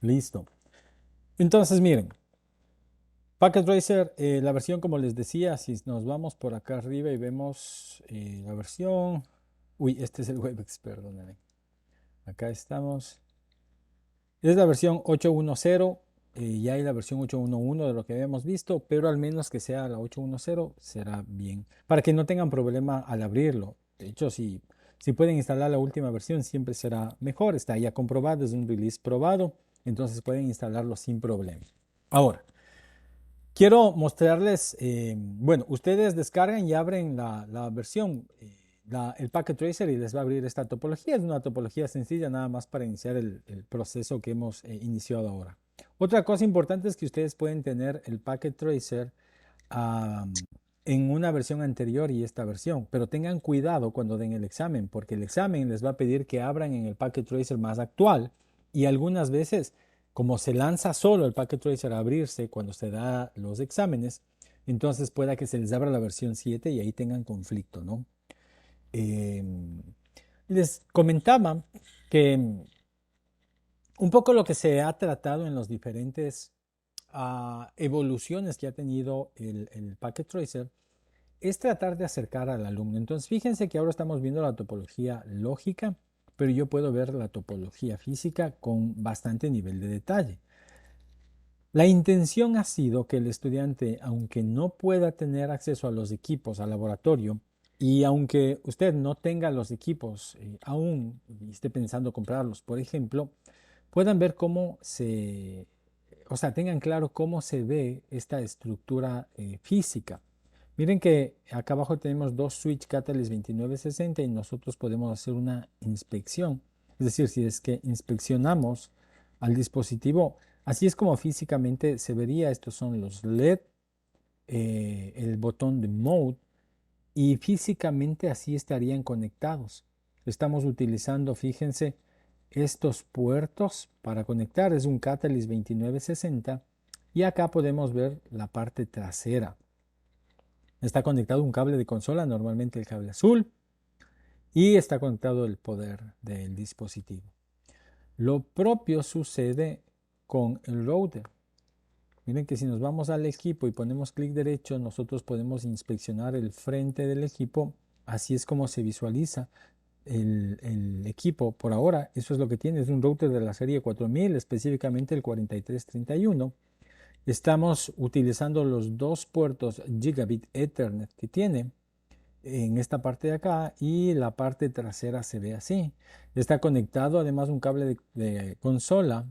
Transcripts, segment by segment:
Listo. Entonces, miren, Packet Tracer, la versión, como les decía, si nos vamos por acá arriba y vemos la versión. Uy, este es el WebEx, perdónenme. Acá estamos. Es la versión 8.10. Ya hay la versión 8.11 de lo que habíamos visto, pero al menos que sea la 8.10 será bien. Para que no tengan problema al abrirlo. De hecho, si pueden instalar la última versión, siempre será mejor. Está ya comprobado, es un release probado. Entonces pueden instalarlo sin problema. Ahora, quiero mostrarles, bueno, ustedes descargan y abren la versión, el Packet Tracer y les va a abrir esta topología. Es una topología sencilla nada más para iniciar el proceso que hemos iniciado ahora. Otra cosa importante es que ustedes pueden tener el Packet Tracer um, en una versión anterior y esta versión, pero tengan cuidado cuando den el examen, porque el examen les va a pedir que abran en el Packet Tracer más actual y algunas veces, como se lanza solo el Packet Tracer a abrirse cuando se da los exámenes, entonces pueda que se les abra la versión 7 y ahí tengan conflicto, ¿no? Eh, Les comentaba que un poco lo que se ha tratado en los diferentes evoluciones que ha tenido el Packet Tracer es tratar de acercar al alumno. Entonces, fíjense que ahora estamos viendo la topología lógica, pero yo puedo ver la topología física con bastante nivel de detalle. La intención ha sido que el estudiante, aunque no pueda tener acceso a los equipos, al laboratorio, y aunque usted no tenga los equipos aún y esté pensando comprarlos, por ejemplo, puedan ver cómo o sea, tengan claro cómo se ve esta estructura física. Miren que acá abajo tenemos dos switch Catalyst 2960 y nosotros podemos hacer una inspección. Es decir, si es que inspeccionamos al dispositivo, así es como físicamente se vería. Estos son los LED, el botón de Mode y físicamente así estarían conectados. Estamos utilizando, fíjense, estos puertos para conectar. Es un Catalyst 2960 y acá podemos ver la parte trasera. Está conectado un cable de consola, normalmente el cable azul, y está conectado el poder del dispositivo. Lo propio sucede con el router. Miren que si nos vamos al equipo y ponemos clic derecho, nosotros podemos inspeccionar el frente del equipo. Así es como se visualiza el equipo por ahora. Eso es lo que tiene. Es un router de la serie 4000, específicamente el 4331. Estamos utilizando los dos puertos Gigabit Ethernet que tiene en esta parte de acá y la parte trasera se ve así. Está conectado además un cable de consola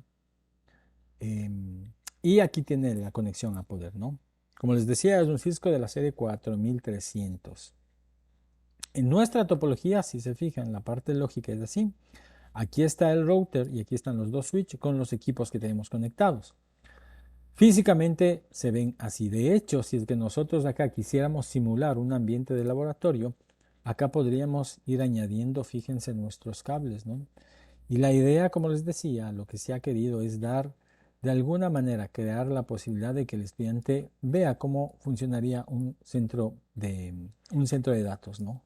y aquí tiene la conexión a poder, ¿no? Como les decía, es un Cisco de la serie 4300. En nuestra topología, si se fijan, la parte lógica es así. Aquí está el router y aquí están los dos switches con los equipos que tenemos conectados. Físicamente se ven así. De hecho, si es que nosotros acá quisiéramos simular un ambiente de laboratorio, acá podríamos ir añadiendo, fíjense, nuestros cables, ¿no? Y la idea, como les decía, lo que se ha querido es dar, de alguna manera, crear la posibilidad de que el estudiante vea cómo funcionaría un centro de datos, ¿no?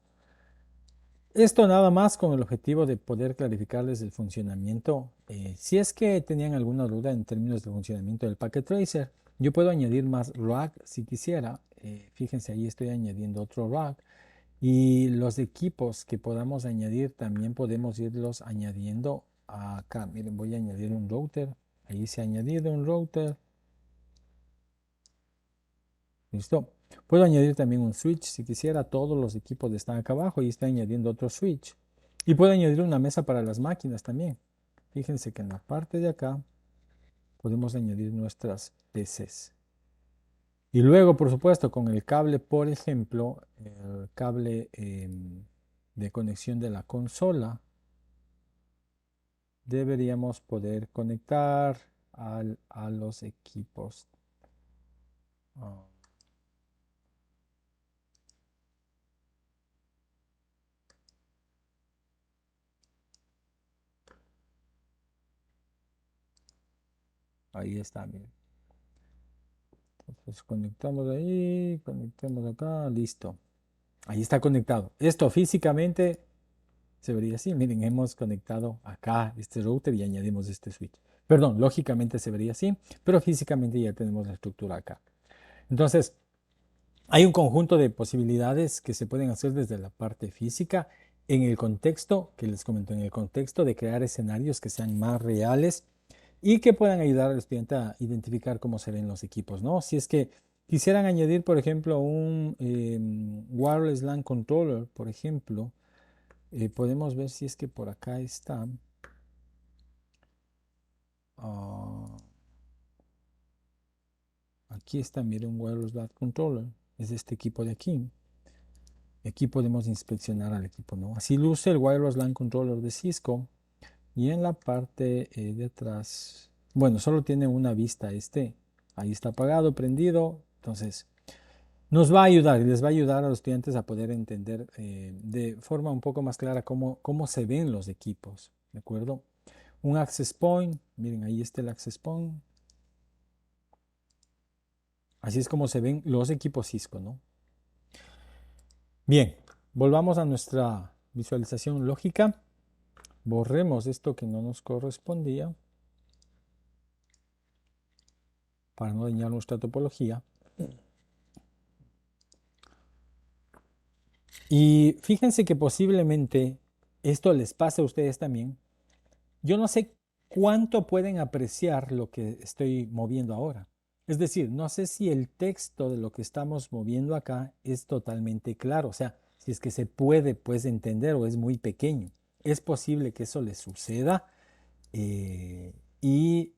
Esto nada más con el objetivo de poder clarificarles el funcionamiento. Si es que tenían alguna duda en términos del funcionamiento del Packet Tracer, yo puedo añadir más rack si quisiera. Fíjense, ahí estoy añadiendo otro rack. Y los equipos que podamos añadir también podemos irlos añadiendo acá. Miren, voy a añadir un router. Ahí se ha añadido un router. ¿Listo? Puedo añadir también un switch si quisiera. Todos los equipos están acá abajo y está añadiendo otro switch. Y puedo añadir una mesa para las máquinas también. Fíjense que en la parte de acá podemos añadir nuestras PCs. Y luego, por supuesto, con el cable, por ejemplo, el cable de conexión de la consola, deberíamos poder conectar a los equipos. Ah, ahí está, miren. Entonces conectamos ahí, conectamos acá, listo. Ahí está conectado. Esto físicamente se vería así. Miren, hemos conectado acá este router y añadimos este switch. Perdón, lógicamente se vería así, pero físicamente ya tenemos la estructura acá. Entonces, hay un conjunto de posibilidades que se pueden hacer desde la parte física en el contexto, que les comento, en el contexto de crear escenarios que sean más reales y que puedan ayudar al estudiante a identificar cómo se ven los equipos, ¿no? Si es que quisieran añadir, por ejemplo, un wireless LAN controller, por ejemplo, podemos ver si es que por acá está. Ah, aquí está, miren, un wireless LAN controller. Es este equipo de aquí. Aquí podemos inspeccionar al equipo, ¿no? Así luce el wireless LAN controller de Cisco. Y en la parte de atrás, bueno, solo tiene una vista este. Ahí está apagado, prendido. Entonces, nos va a ayudar y les va a ayudar a los estudiantes a poder entender de forma un poco más clara cómo se ven los equipos, ¿de acuerdo? Un access point, miren, ahí está el access point. Así es como se ven los equipos Cisco, ¿no? Bien, volvamos a nuestra visualización lógica. Borremos esto que no nos correspondía para no dañar nuestra topología. Y fíjense que posiblemente esto les pase a ustedes también. Yo no sé cuánto pueden apreciar lo que estoy moviendo ahora. Es decir, no sé si el texto de lo que estamos moviendo acá es totalmente claro. O sea, si es que se puede pues entender o es muy pequeño. Es posible que eso les suceda. Y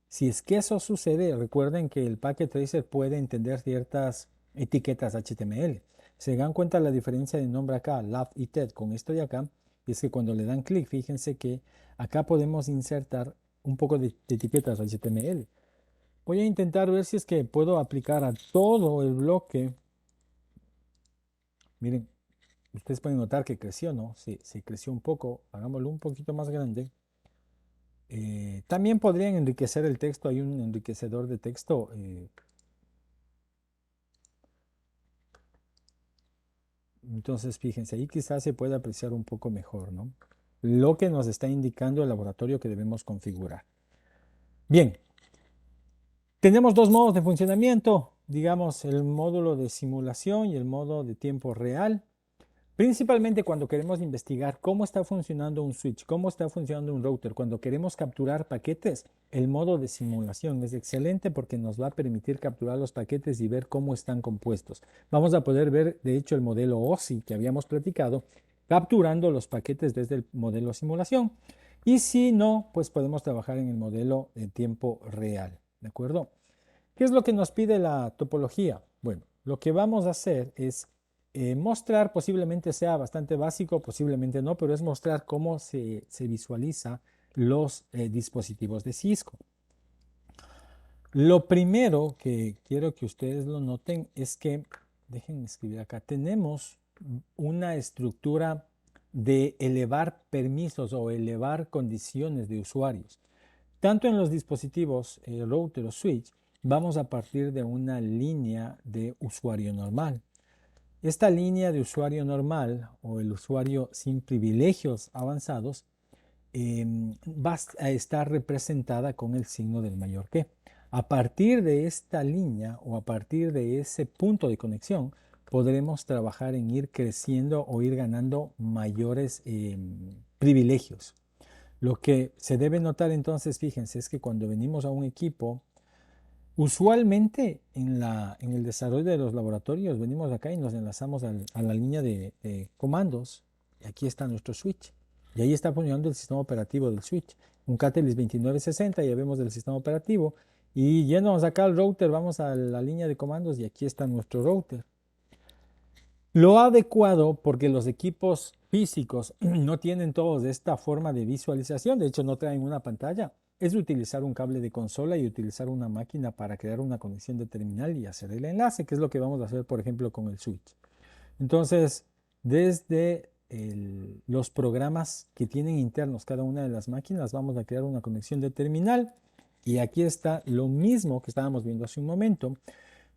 si es que eso sucede, recuerden que el Packet Tracer puede entender ciertas etiquetas HTML. Se dan cuenta la diferencia de nombre acá, Love y TED, con esto de acá, es que cuando le dan clic, fíjense que acá podemos insertar un poco de etiquetas HTML. Voy a intentar ver si es que puedo aplicar a todo el bloque. Miren, ustedes pueden notar que creció, ¿no? Sí, se creció un poco. Hagámoslo un poquito más grande. También podrían enriquecer el texto. Hay un enriquecedor de texto. Entonces, fíjense, ahí quizás se puede apreciar un poco mejor, ¿no? Lo que nos está indicando el laboratorio que debemos configurar. Bien, tenemos dos modos de funcionamiento, digamos, el módulo de simulación y el modo de tiempo real. Principalmente cuando queremos investigar cómo está funcionando un switch, cómo está funcionando un router, cuando queremos capturar paquetes, el modo de simulación es excelente porque nos va a permitir capturar los paquetes y ver cómo están compuestos. Vamos a poder ver, de hecho, el modelo OSI que habíamos platicado, capturando los paquetes desde el modelo simulación. Y si no, pues podemos trabajar en el modelo de tiempo real, ¿de acuerdo? ¿Qué es lo que nos pide la topología? Bueno, lo que vamos a hacer es mostrar, posiblemente sea bastante básico, posiblemente no, pero es mostrar cómo se visualiza los dispositivos de Cisco. Lo primero que quiero que ustedes lo noten es que, déjenme escribir acá, tenemos una estructura de elevar permisos o elevar condiciones de usuarios. Tanto en los dispositivos router o switch, vamos a partir de una línea de usuario normal. Esta línea de usuario normal o el usuario sin privilegios avanzados va a estar representada con el signo del mayor que. A partir de esta línea o a partir de ese punto de conexión, podremos trabajar en ir creciendo o ir ganando mayores privilegios. Lo que se debe notar entonces, fíjense, es que cuando venimos a un equipo, usualmente en el desarrollo de los laboratorios venimos acá y nos enlazamos a la línea de comandos. Y aquí está nuestro switch. Y ahí está funcionando el sistema operativo del switch. Un Catalyst 2960, ya vemos del sistema operativo. Y yéndonos acá al router, vamos a la línea de comandos y aquí está nuestro router. Lo adecuado, porque los equipos físicos no tienen todos esta forma de visualización, de hecho no traen una pantalla, es utilizar un cable de consola y utilizar una máquina para crear una conexión de terminal y hacer el enlace, que es lo que vamos a hacer, por ejemplo, con el switch. Entonces, desde los programas que tienen internos cada una de las máquinas, vamos a crear una conexión de terminal y aquí está lo mismo que estábamos viendo hace un momento,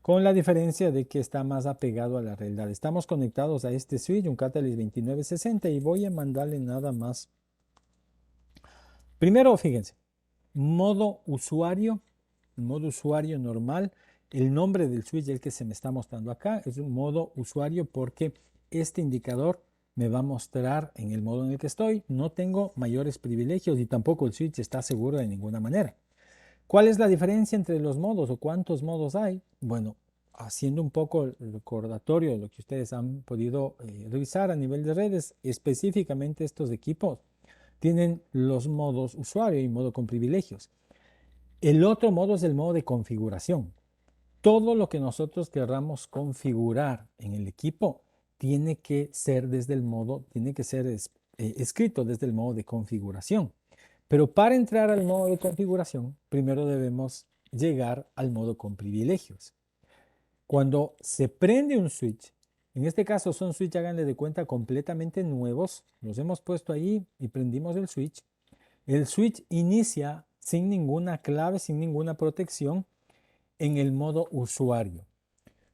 con la diferencia de que está más apegado a la realidad. Estamos conectados a este switch, un Catalyst 2960, y voy a mandarle nada más. Primero, fíjense, modo usuario normal. El nombre del switch, el que se me está mostrando acá, es un modo usuario porque este indicador me va a mostrar en el modo en el que estoy. No tengo mayores privilegios y tampoco el switch está seguro de ninguna manera. ¿Cuál es la diferencia entre los modos o cuántos modos hay? Bueno, haciendo un poco el recordatorio de lo que ustedes han podido revisar a nivel de redes, específicamente estos equipos tienen los modos usuario y modo con privilegios. El otro modo es el modo de configuración. Todo lo que nosotros querramos configurar en el equipo tiene que ser desde el modo, tiene que ser escrito desde el modo de configuración. Pero para entrar al modo de configuración, primero debemos llegar al modo con privilegios. Cuando se prende un switch, en este caso son switch, háganle de cuenta, completamente nuevos, los hemos puesto ahí y prendimos el switch. El switch inicia sin ninguna clave, sin ninguna protección, en el modo usuario.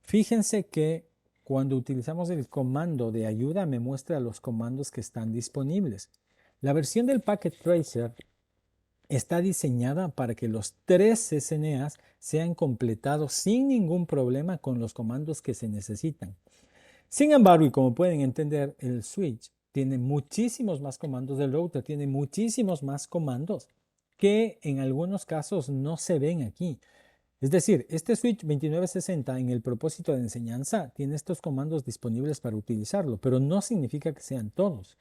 Fíjense que cuando utilizamos el comando de ayuda me muestra los comandos que están disponibles. La versión del Packet Tracer está diseñada para que los 3 CCNAs sean completados sin ningún problema con los comandos que se necesitan. Sin embargo, y como pueden entender, el switch tiene muchísimos más comandos, del router tiene muchísimos más comandos que en algunos casos no se ven aquí. Es decir, este switch 2960 en el propósito de enseñanza tiene estos comandos disponibles para utilizarlo, pero no significa que sean todos.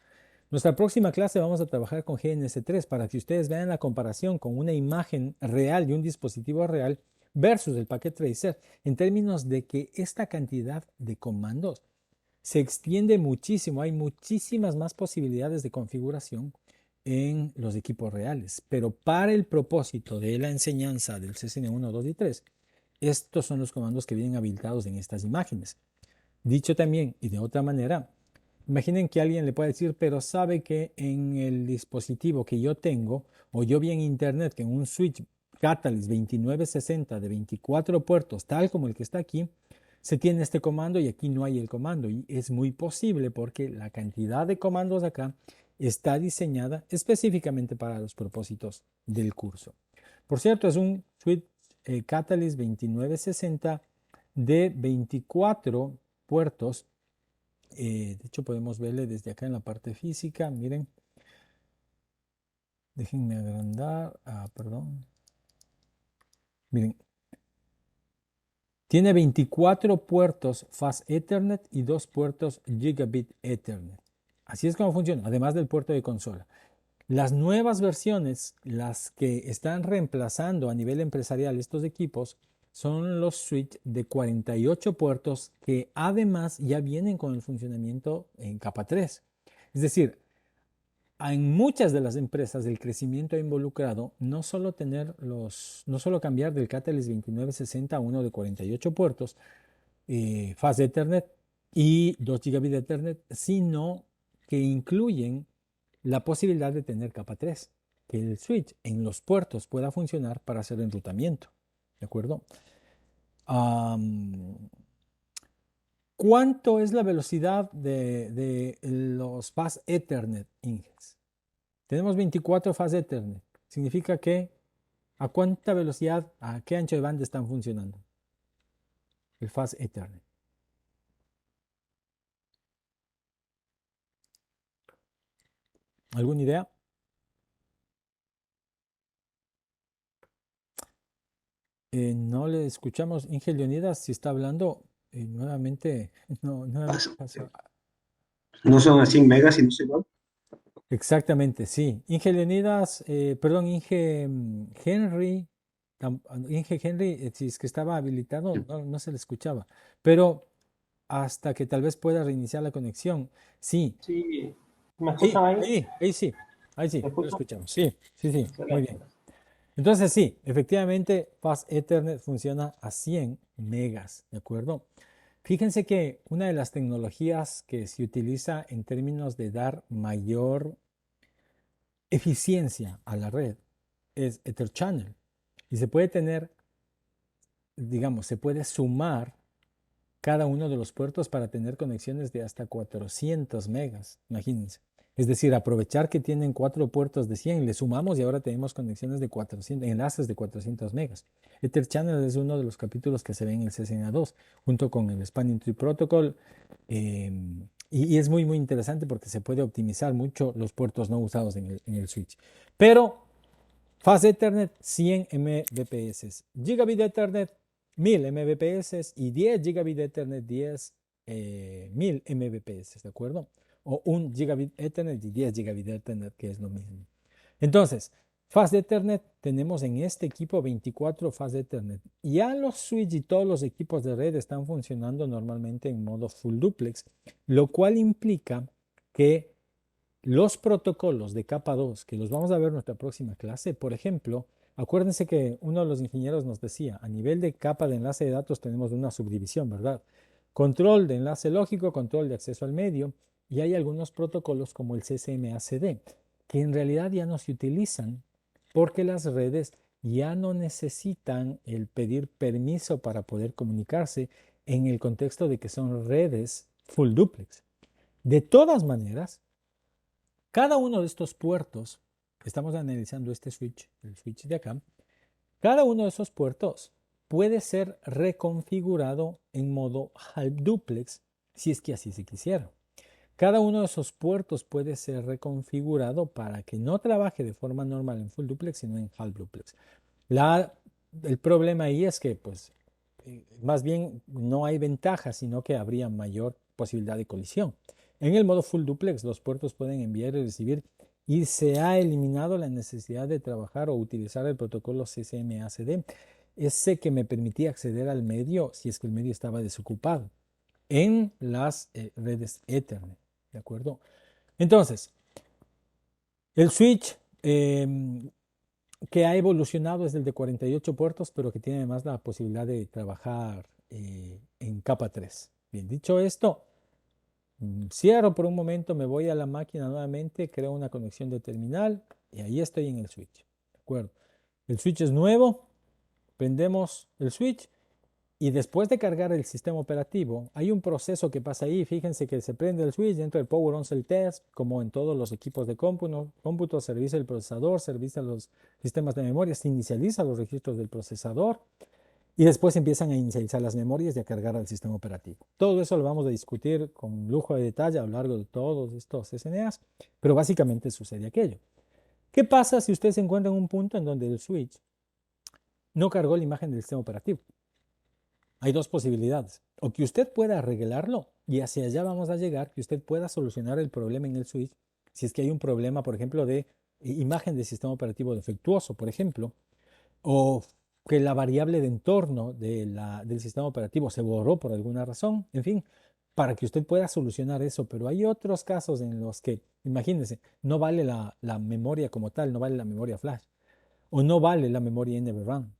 Nuestra próxima clase vamos a trabajar con GNS3 para que ustedes vean la comparación con una imagen real de un dispositivo real versus el Packet Tracer en términos de que esta cantidad de comandos se extiende muchísimo, hay muchísimas más posibilidades de configuración en los equipos reales, pero para el propósito de la enseñanza del CCN1, 2 y 3, estos son los comandos que vienen habilitados en estas imágenes. Dicho también y de otra manera, imaginen que alguien le puede decir, pero sabe que en el dispositivo que yo tengo, o yo vi en internet que en un switch Catalyst 2960 de 24 puertos, tal como el que está aquí, se tiene este comando y aquí no hay el comando. Y es muy posible porque la cantidad de comandos acá está diseñada específicamente para los propósitos del curso. Por cierto, es un switch Catalyst 2960 de 24 puertos. De hecho, podemos verle desde acá en la parte física. Miren, déjenme agrandar. Perdón. Miren, tiene 24 puertos Fast Ethernet y 2 puertos Gigabit Ethernet. Así es como funciona, además del puerto de consola. Las nuevas versiones, las que están reemplazando a nivel empresarial estos equipos, son los switch de 48 puertos que además ya vienen con el funcionamiento en capa 3. Es decir, en muchas de las empresas el crecimiento ha involucrado no solo cambiar del Catalyst 2960 a uno de 48 puertos, Fast Ethernet y 2 gigabit de Ethernet, sino que incluyen la posibilidad de tener capa 3, que el switch en los puertos pueda funcionar para hacer enrutamiento. ¿De acuerdo? ¿Cuánto es la velocidad de los Fast Ethernet, Inges? Tenemos 24 Fast Ethernet. Significa que a cuánta velocidad, a qué ancho de banda están funcionando el Fast Ethernet. ¿Alguna idea? No le escuchamos. Inge Leonidas, si está hablando, nuevamente, nuevamente pasa. No son a 100 megas y no sé igual. Exactamente, sí. Inge Leonidas, perdón, Inge Henry, Inge Henry, si es que estaba habilitado, no se le escuchaba. Pero hasta que tal vez pueda reiniciar la conexión. Sí, Sí, ¿me sí, escuchan ahí? ahí sí, ¿Me lo escuchan? escuchamos. Sí, sí, sí, muy Excelente. bien. Entonces sí, efectivamente, Fast Ethernet funciona a 100 megas, ¿de acuerdo? Fíjense que una de las tecnologías que se utiliza en términos de dar mayor eficiencia a la red es Ether Channel. Y se puede tener, digamos, se puede sumar cada uno de los puertos para tener conexiones de hasta 400 megas, imagínense. Es decir, aprovechar que tienen 4 puertos de 100, le sumamos y ahora tenemos conexiones de 400, enlaces de 400 megas. Ether Channel es uno de los capítulos que se ve en el CCNA2, junto con el Spanning Tree Protocol. Y es muy, muy interesante porque se puede optimizar mucho los puertos no usados en el switch. Pero Fast Ethernet 100 Mbps, Gigabit Ethernet 1000 Mbps y 10 Gigabit Ethernet 1000 Mbps, ¿de acuerdo? O 1 Gigabit Ethernet y 10 Gigabit Ethernet, que es lo mismo. Entonces, Fast Ethernet tenemos en este equipo 24 Fast Ethernet. Ya los switch y todos los equipos de red están funcionando normalmente en modo full duplex, lo cual implica que los protocolos de capa 2, que los vamos a ver en nuestra próxima clase, por ejemplo, acuérdense que uno de los ingenieros nos decía, a nivel de capa de enlace de datos tenemos una subdivisión, ¿verdad? Control de enlace lógico, control de acceso al medio, y hay algunos protocolos como el CCMACD, que en realidad ya no se utilizan porque las redes ya no necesitan el pedir permiso para poder comunicarse en el contexto de que son redes full duplex. De todas maneras, cada uno de estos puertos, estamos analizando este switch, el switch de acá, cada uno de esos puertos puede ser reconfigurado en modo half duplex si es que así se quisiera. Cada uno de esos puertos puede ser reconfigurado para que no trabaje de forma normal en full duplex, sino en half duplex. El problema ahí es que, pues, más bien no hay ventaja, sino que habría mayor posibilidad de colisión. En el modo full duplex, los puertos pueden enviar y recibir y se ha eliminado la necesidad de trabajar o utilizar el protocolo CCMACD, ese que me permitía acceder al medio si es que el medio estaba desocupado en las redes Ethernet, ¿de acuerdo? Entonces, el switch que ha evolucionado es el de 48 puertos, pero que tiene además la posibilidad de trabajar en capa 3. Bien, dicho esto, cierro por un momento, me voy a la máquina nuevamente, creo una conexión de terminal y ahí estoy en el switch. ¿De acuerdo? El switch es nuevo, prendemos el switch y después de cargar el sistema operativo, hay un proceso que pasa ahí. Fíjense que se prende el switch dentro del Power On Cell Test, como en todos los equipos de cómputo, se revisa el procesador, se revisa los sistemas de memoria, se inicializa los registros del procesador y después empiezan a inicializar las memorias y a cargar al sistema operativo. Todo eso lo vamos a discutir con lujo de detalle a lo largo de todos estos SNAs, pero básicamente sucede aquello. ¿Qué pasa si usted se encuentra en un punto en donde el switch no cargó la imagen del sistema operativo? Hay dos posibilidades. O que usted pueda arreglarlo y hacia allá vamos a llegar, que usted pueda solucionar el problema en el switch. Si es que hay un problema, por ejemplo, de imagen del sistema operativo defectuoso, por ejemplo, o que la variable de entorno del sistema operativo se borró por alguna razón, en fin, para que usted pueda solucionar eso. Pero hay otros casos en los que, imagínense, no vale la memoria como tal, no vale la memoria flash, o no vale la memoria NVRAM.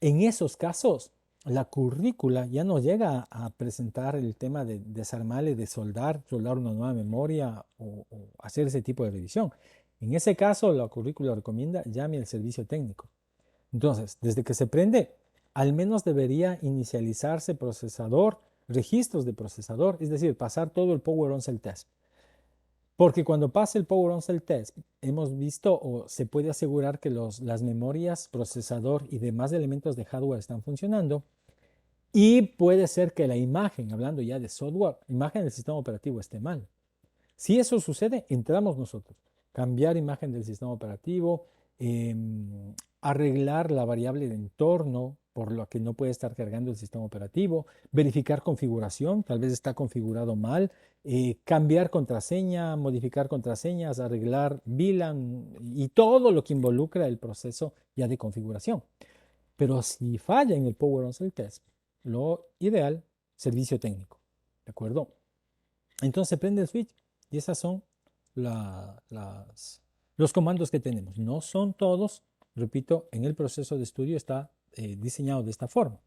En esos casos, la currícula ya no llega a presentar el tema de desarmarle, de soldar una nueva memoria o hacer ese tipo de revisión. En ese caso, la currícula recomienda llame al servicio técnico. Entonces, desde que se prende, al menos debería inicializarse procesador, registros de procesador, es decir, pasar todo el Power On Cell Test. Porque cuando pase el Power On Cell Test, hemos visto o se puede asegurar que las memorias, procesador y demás elementos de hardware están funcionando. Y puede ser que la imagen, hablando ya de software, imagen del sistema operativo esté mal. Si eso sucede, entramos nosotros. Cambiar imagen del sistema operativo, arreglar la variable de entorno por lo que no puede estar cargando el sistema operativo, verificar configuración, tal vez está configurado mal, cambiar contraseña, modificar contraseñas, arreglar VLAN y todo lo que involucra el proceso ya de configuración. Pero si falla en el Power On Cell Test, lo ideal, servicio técnico. ¿De acuerdo? Entonces se prende el switch y esas son los comandos que tenemos. No son todos, repito, en el proceso de estudio está diseñado de esta forma.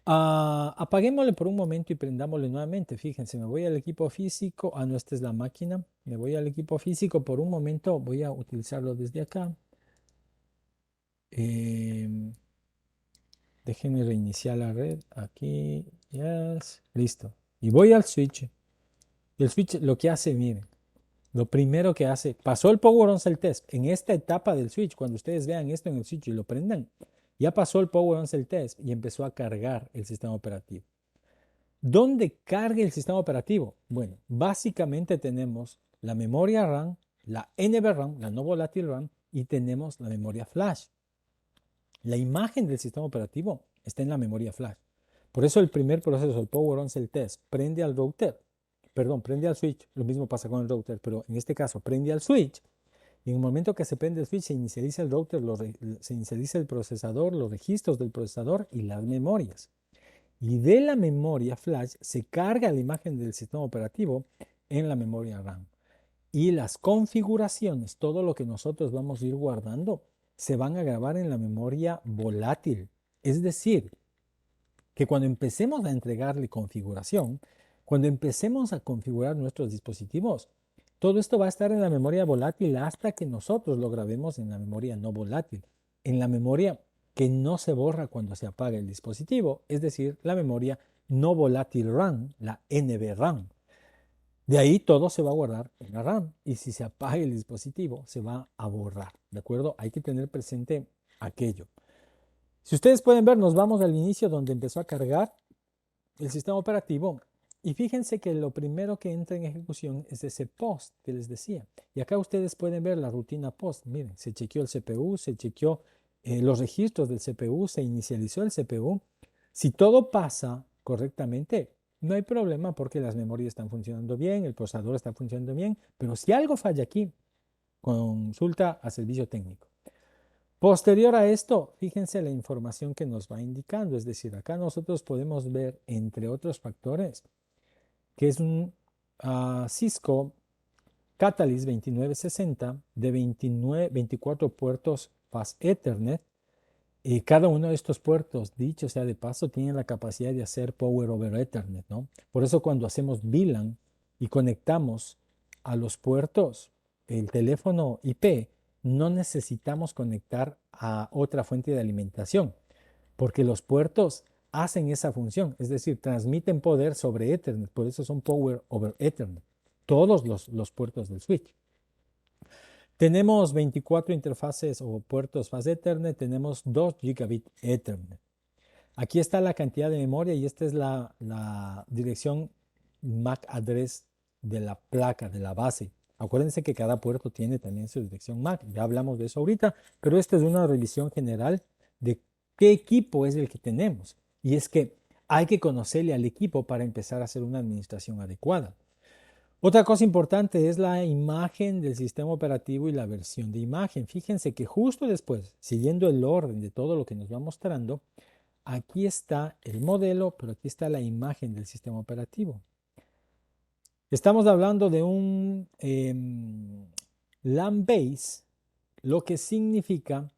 Apaguémosle por un momento y prendámosle nuevamente. Fíjense, me voy al equipo físico. No, esta es la máquina. Me voy al equipo físico por un momento. Voy a utilizarlo desde acá. Déjenme reiniciar la red. Aquí, yes, listo. Y voy al switch. El switch lo que hace, miren, Lo primero que hace, pasó el Power On Cell Test. En esta etapa del switch, cuando ustedes vean esto en el switch y lo prendan, ya pasó el Power On Cell Test y empezó a cargar el sistema operativo. ¿Dónde carga el sistema operativo? Bueno, básicamente tenemos la memoria RAM, la NVRAM, la no volátil RAM, y tenemos la memoria flash. La imagen del sistema operativo está en la memoria flash. Por eso el primer proceso, el Power On Cell Test, prende al router, prende al switch. Lo mismo pasa con el router, pero en este caso prende al switch. Y en el momento que se prende el switch, se inicializa el router, se inicializa el procesador, los registros del procesador y las memorias. Y de la memoria flash se carga la imagen del sistema operativo en la memoria RAM. Y las configuraciones, todo lo que nosotros vamos a ir guardando, se van a grabar en la memoria volátil. Es decir, que cuando empecemos a entregarle configuración, cuando empecemos a configurar nuestros dispositivos, todo esto va a estar en la memoria volátil hasta que nosotros lo grabemos en la memoria no volátil, en la memoria que no se borra cuando se apaga el dispositivo, es decir, la memoria no volátil RAM, la NVRAM. De ahí todo se va a guardar en la RAM y si se apaga el dispositivo se va a borrar, ¿de acuerdo? Hay que tener presente aquello. Si ustedes pueden ver, nos vamos al inicio donde empezó a cargar el sistema operativo y fíjense que lo primero que entra en ejecución es ese post que les decía. Y acá ustedes pueden ver la rutina post. Miren, se chequeó el CPU, se chequeó los registros del CPU, se inicializó el CPU. Si todo pasa correctamente, no hay problema porque las memorias están funcionando bien, el procesador está funcionando bien, pero si algo falla aquí, consulta a servicio técnico. Posterior a esto, fíjense la información que nos va indicando, es decir, acá nosotros podemos ver, entre otros factores, que es un Cisco Catalyst 2960 de 24 puertos Fast Ethernet. Y cada uno de estos puertos, dicho sea de paso, tiene la capacidad de hacer Power over Ethernet, ¿no? Por eso cuando hacemos VLAN y conectamos a los puertos el teléfono IP, no necesitamos conectar a otra fuente de alimentación, porque los puertos hacen esa función, es decir, transmiten poder sobre Ethernet, por eso son Power over Ethernet, todos los puertos del switch. Tenemos 24 interfaces o puertos Fast Ethernet, tenemos 2 gigabit Ethernet. Aquí está la cantidad de memoria y esta es la dirección MAC address de la placa, de la base. Acuérdense que cada puerto tiene también su dirección MAC, ya hablamos de eso ahorita, pero esta es una revisión general de qué equipo es el que tenemos. Y es que hay que conocerle al equipo para empezar a hacer una administración adecuada. Otra cosa importante es la imagen del sistema operativo y la versión de imagen. Fíjense que justo después, siguiendo el orden de todo lo que nos va mostrando, aquí está el modelo, pero aquí está la imagen del sistema operativo. Estamos hablando de un LAN base, lo que significa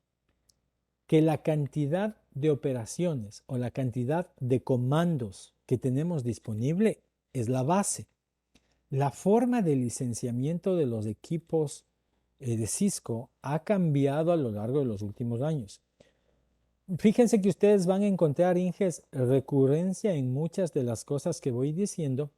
que la cantidad de operaciones o la cantidad de comandos que tenemos disponible es la base. La forma de licenciamiento de los equipos de Cisco ha cambiado a lo largo de los últimos años. Fíjense que ustedes van a encontrar, Inges, recurrencia en muchas de las cosas que voy diciendo,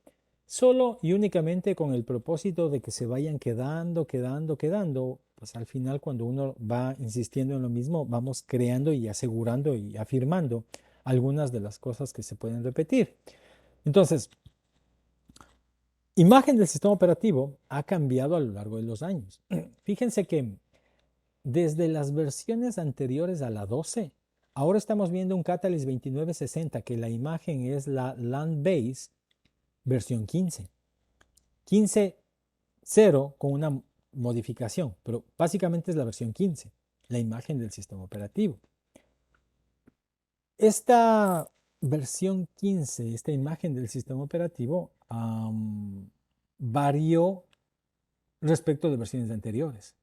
solo y únicamente con el propósito de que se vayan quedando. Pues al final, cuando uno va insistiendo en lo mismo, vamos creando y asegurando y afirmando algunas de las cosas que se pueden repetir. Entonces, imagen del sistema operativo ha cambiado a lo largo de los años. Fíjense que desde las versiones anteriores a la 12, ahora estamos viendo un Catalyst 2960 que la imagen es la LAN base versión 15. 15.0 con una modificación, pero básicamente es la versión 15, la imagen del sistema operativo. Esta versión 15, esta imagen del sistema operativo, varió respecto de versiones anteriores.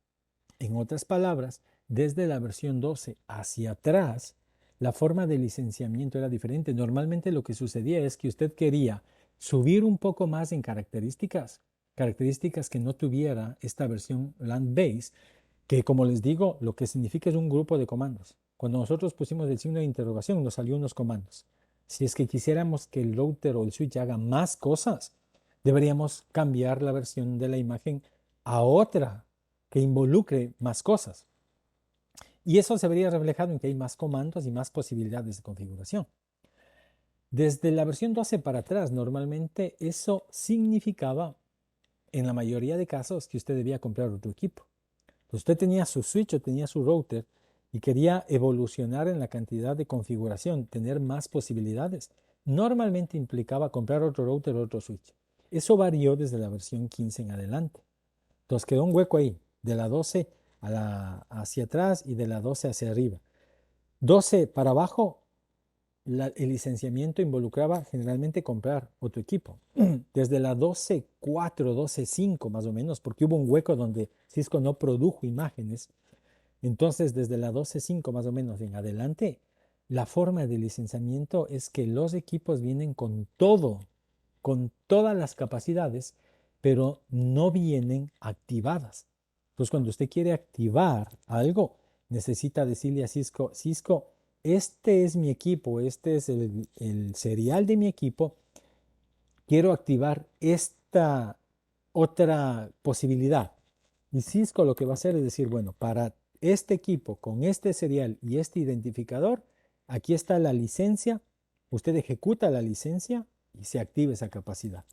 En otras palabras, desde la versión 12 hacia atrás, la forma de licenciamiento era diferente. Normalmente lo que sucedía es que usted quería subir un poco más en características que no tuviera esta versión LAN base, que como les digo, lo que significa es un grupo de comandos. Cuando nosotros pusimos el signo de interrogación, nos salió unos comandos. Si es que quisiéramos que el router o el switch haga más cosas, deberíamos cambiar la versión de la imagen a otra que involucre más cosas. Y eso se vería reflejado en que hay más comandos y más posibilidades de configuración. Desde la versión 12 para atrás, normalmente eso significaba, en la mayoría de casos, que usted debía comprar otro equipo. Usted tenía su switch o tenía su router y quería evolucionar en la cantidad de configuración, tener más posibilidades. Normalmente implicaba comprar otro router o otro switch. Eso varió desde la versión 15 en adelante. Entonces quedó un hueco ahí, de la 12 hacia atrás y de la 12 hacia arriba. 12 para abajo, el licenciamiento involucraba generalmente comprar otro equipo. Desde la 12.4, 12.5 más o menos, porque hubo un hueco donde Cisco no produjo imágenes. Entonces, desde la 12.5 más o menos en adelante, la forma de licenciamiento es que los equipos vienen con todo, con todas las capacidades, pero no vienen activadas. Entonces, cuando usted quiere activar algo, necesita decirle a Cisco, Cisco, este es mi equipo, este es el serial de mi equipo, quiero activar esta otra posibilidad. Y Cisco lo que va a hacer es decir, bueno, para este equipo con este serial y este identificador, aquí está la licencia, usted ejecuta la licencia y se activa esa capacidad.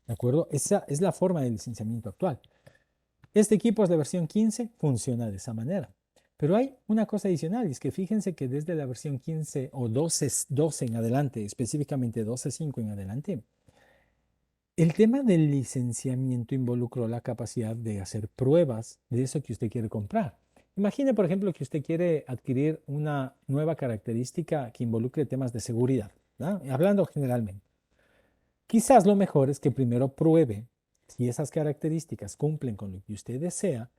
¿De acuerdo? Esa es la forma de licenciamiento actual. Este equipo es de versión 15, funciona de esa manera. Pero hay una cosa adicional, y es que fíjense que desde la versión 15 o 12 en adelante, específicamente 12.5 en adelante, el tema del licenciamiento involucró la capacidad de hacer pruebas de eso que usted quiere comprar. Imagine, por ejemplo, que usted quiere adquirir una nueva característica que involucre temas de seguridad, ¿no? Hablando generalmente. Quizás lo mejor es que primero pruebe si esas características cumplen con lo que usted desea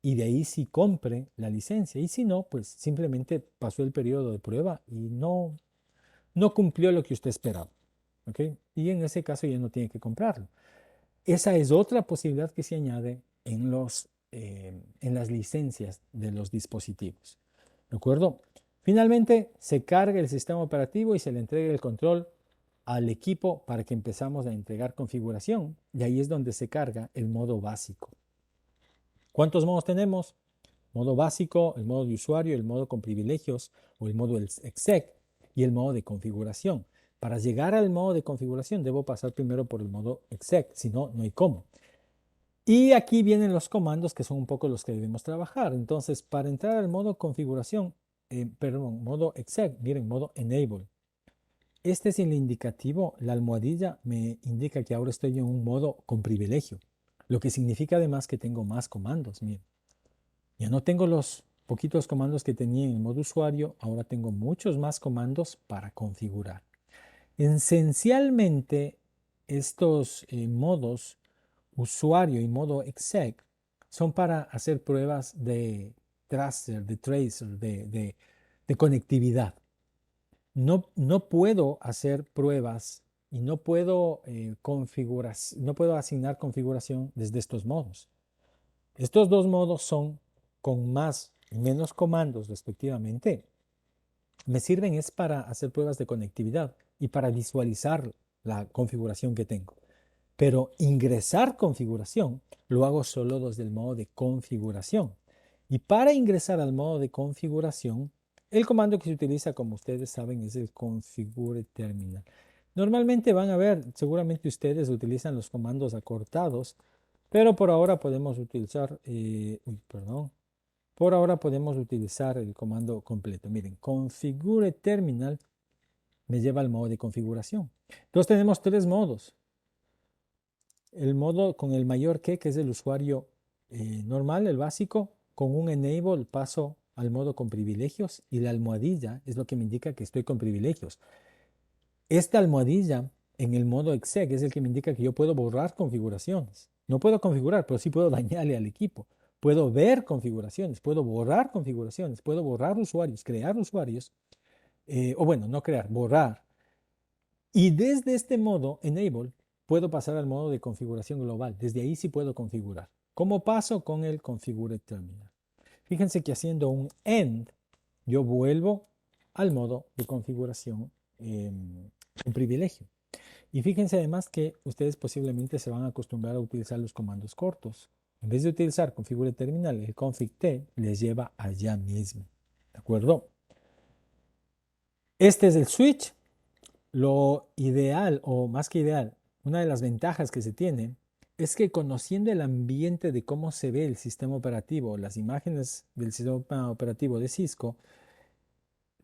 y de ahí sí compre la licencia. Y si no, pues simplemente pasó el periodo de prueba y no cumplió lo que usted esperaba. ¿Okay? Y en ese caso ya no tiene que comprarlo. Esa es otra posibilidad que se añade en las licencias de los dispositivos. ¿De acuerdo? Finalmente, se carga el sistema operativo y se le entrega el control al equipo para que empezamos a entregar configuración. Y ahí es donde se carga el modo básico. ¿Cuántos modos tenemos? Modo básico, el modo de usuario, el modo con privilegios o el modo exec y el modo de configuración. Para llegar al modo de configuración debo pasar primero por el modo exec, si no, no hay cómo. Y aquí vienen los comandos que son un poco los que debemos trabajar. Entonces, para entrar al modo configuración, modo exec, miren, modo enable. Este es el indicativo, la almohadilla me indica que ahora estoy en un modo con privilegio, lo que significa además que tengo más comandos. Miren, ya no tengo los poquitos comandos que tenía en el modo usuario, ahora tengo muchos más comandos para configurar. Esencialmente, estos modos usuario y modo exec son para hacer pruebas de tracer, de conectividad. No puedo hacer pruebas y no puedo no puedo asignar configuración desde estos modos. Estos dos modos son con más y menos comandos respectivamente. Me sirven es para hacer pruebas de conectividad y para visualizar la configuración que tengo. Pero ingresar configuración lo hago solo desde el modo de configuración. Y para ingresar al modo de configuración, el comando que se utiliza, como ustedes saben, es el configure terminal. Normalmente van a ver, seguramente ustedes utilizan los comandos acortados, pero por ahora podemos utilizar, por ahora podemos utilizar el comando completo. Miren, configure terminal me lleva al modo de configuración. Entonces tenemos tres modos. El modo con el mayor que es el usuario normal, el básico, con un enable paso al modo con privilegios y la almohadilla es lo que me indica que estoy con privilegios. Esta almohadilla en el modo exec es el que me indica que yo puedo borrar configuraciones. No puedo configurar, pero sí puedo dañarle al equipo. Puedo ver configuraciones, puedo borrar configuraciones, puedo borrar usuarios, crear usuarios, o bueno, no crear, borrar. Y desde este modo, enable, puedo pasar al modo de configuración global. Desde ahí sí puedo configurar. ¿Cómo paso? Con el configure terminal. Fíjense que haciendo un end, yo vuelvo al modo de configuración en privilegio. Y fíjense además que ustedes posiblemente se van a acostumbrar a utilizar los comandos cortos. En vez de utilizar configure terminal, el config T les lleva allá mismo. ¿De acuerdo? Este es el switch. Lo ideal, o más que ideal, una de las ventajas que se tiene es que conociendo el ambiente de cómo se ve el sistema operativo, las imágenes del sistema operativo de Cisco,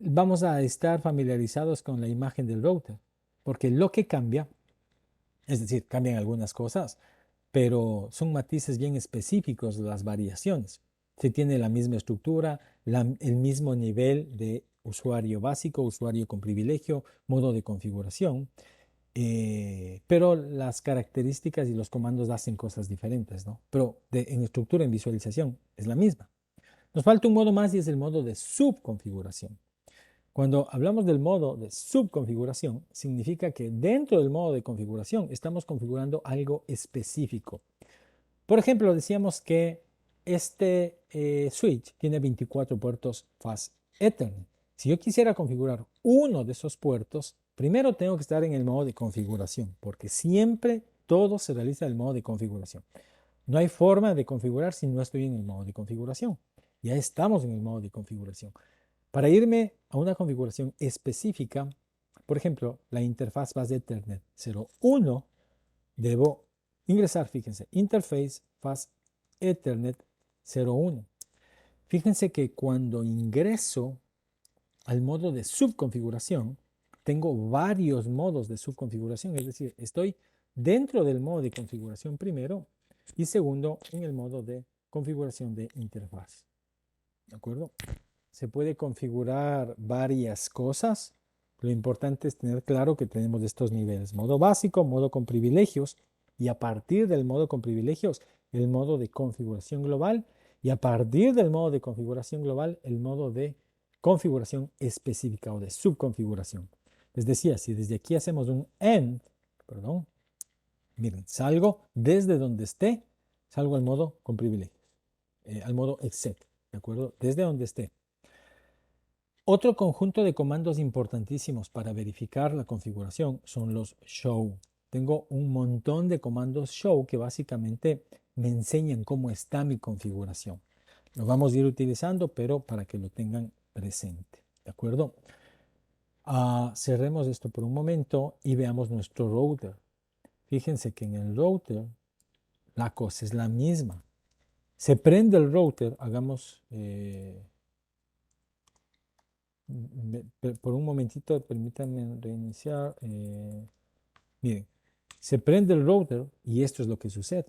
vamos a estar familiarizados con la imagen del router, porque lo que cambia, es decir, cambian algunas cosas, pero son matices bien específicos de las variaciones. Se tiene la misma estructura, el mismo nivel de usuario básico, usuario con privilegio, modo de configuración, pero las características y los comandos hacen cosas diferentes, ¿no? Pero en estructura, en visualización, es la misma. Nos falta un modo más y es el modo de subconfiguración. Cuando hablamos del modo de subconfiguración, significa que dentro del modo de configuración estamos configurando algo específico. Por ejemplo, decíamos que este switch tiene 24 puertos Fast Ethernet. Si yo quisiera configurar uno de esos puertos, primero tengo que estar en el modo de configuración, porque siempre todo se realiza en el modo de configuración. No hay forma de configurar si no estoy en el modo de configuración. Ya estamos en el modo de configuración. Para irme a una configuración específica, por ejemplo, la interfaz Fast Ethernet 01, debo ingresar, fíjense, Interface Fast Ethernet 01. Fíjense que cuando ingreso al modo de subconfiguración, tengo varios modos de subconfiguración, es decir, estoy dentro del modo de configuración primero y segundo en el modo de configuración de interfaz. ¿De acuerdo? Se puede configurar varias cosas. Lo importante es tener claro que tenemos estos niveles. Modo básico, modo con privilegios. Y a partir del modo con privilegios, el modo de configuración global. Y a partir del modo de configuración global, el modo de configuración específica o de subconfiguración. Les decía, si desde aquí hacemos un end, perdón, miren, salgo desde donde esté, salgo al modo con privilegios, al modo exec, ¿de acuerdo? Desde donde esté. Otro conjunto de comandos importantísimos para verificar la configuración son los show. Tengo un montón de comandos show que básicamente me enseñan cómo está mi configuración. Lo vamos a ir utilizando, pero para que lo tengan presente. ¿De acuerdo? Cerremos esto por un momento y veamos nuestro router. Fíjense que en el router la cosa es la misma. Se prende el router, hagamos... por un momentito, permítanme reiniciar. Miren, se prende el router y esto es lo que sucede.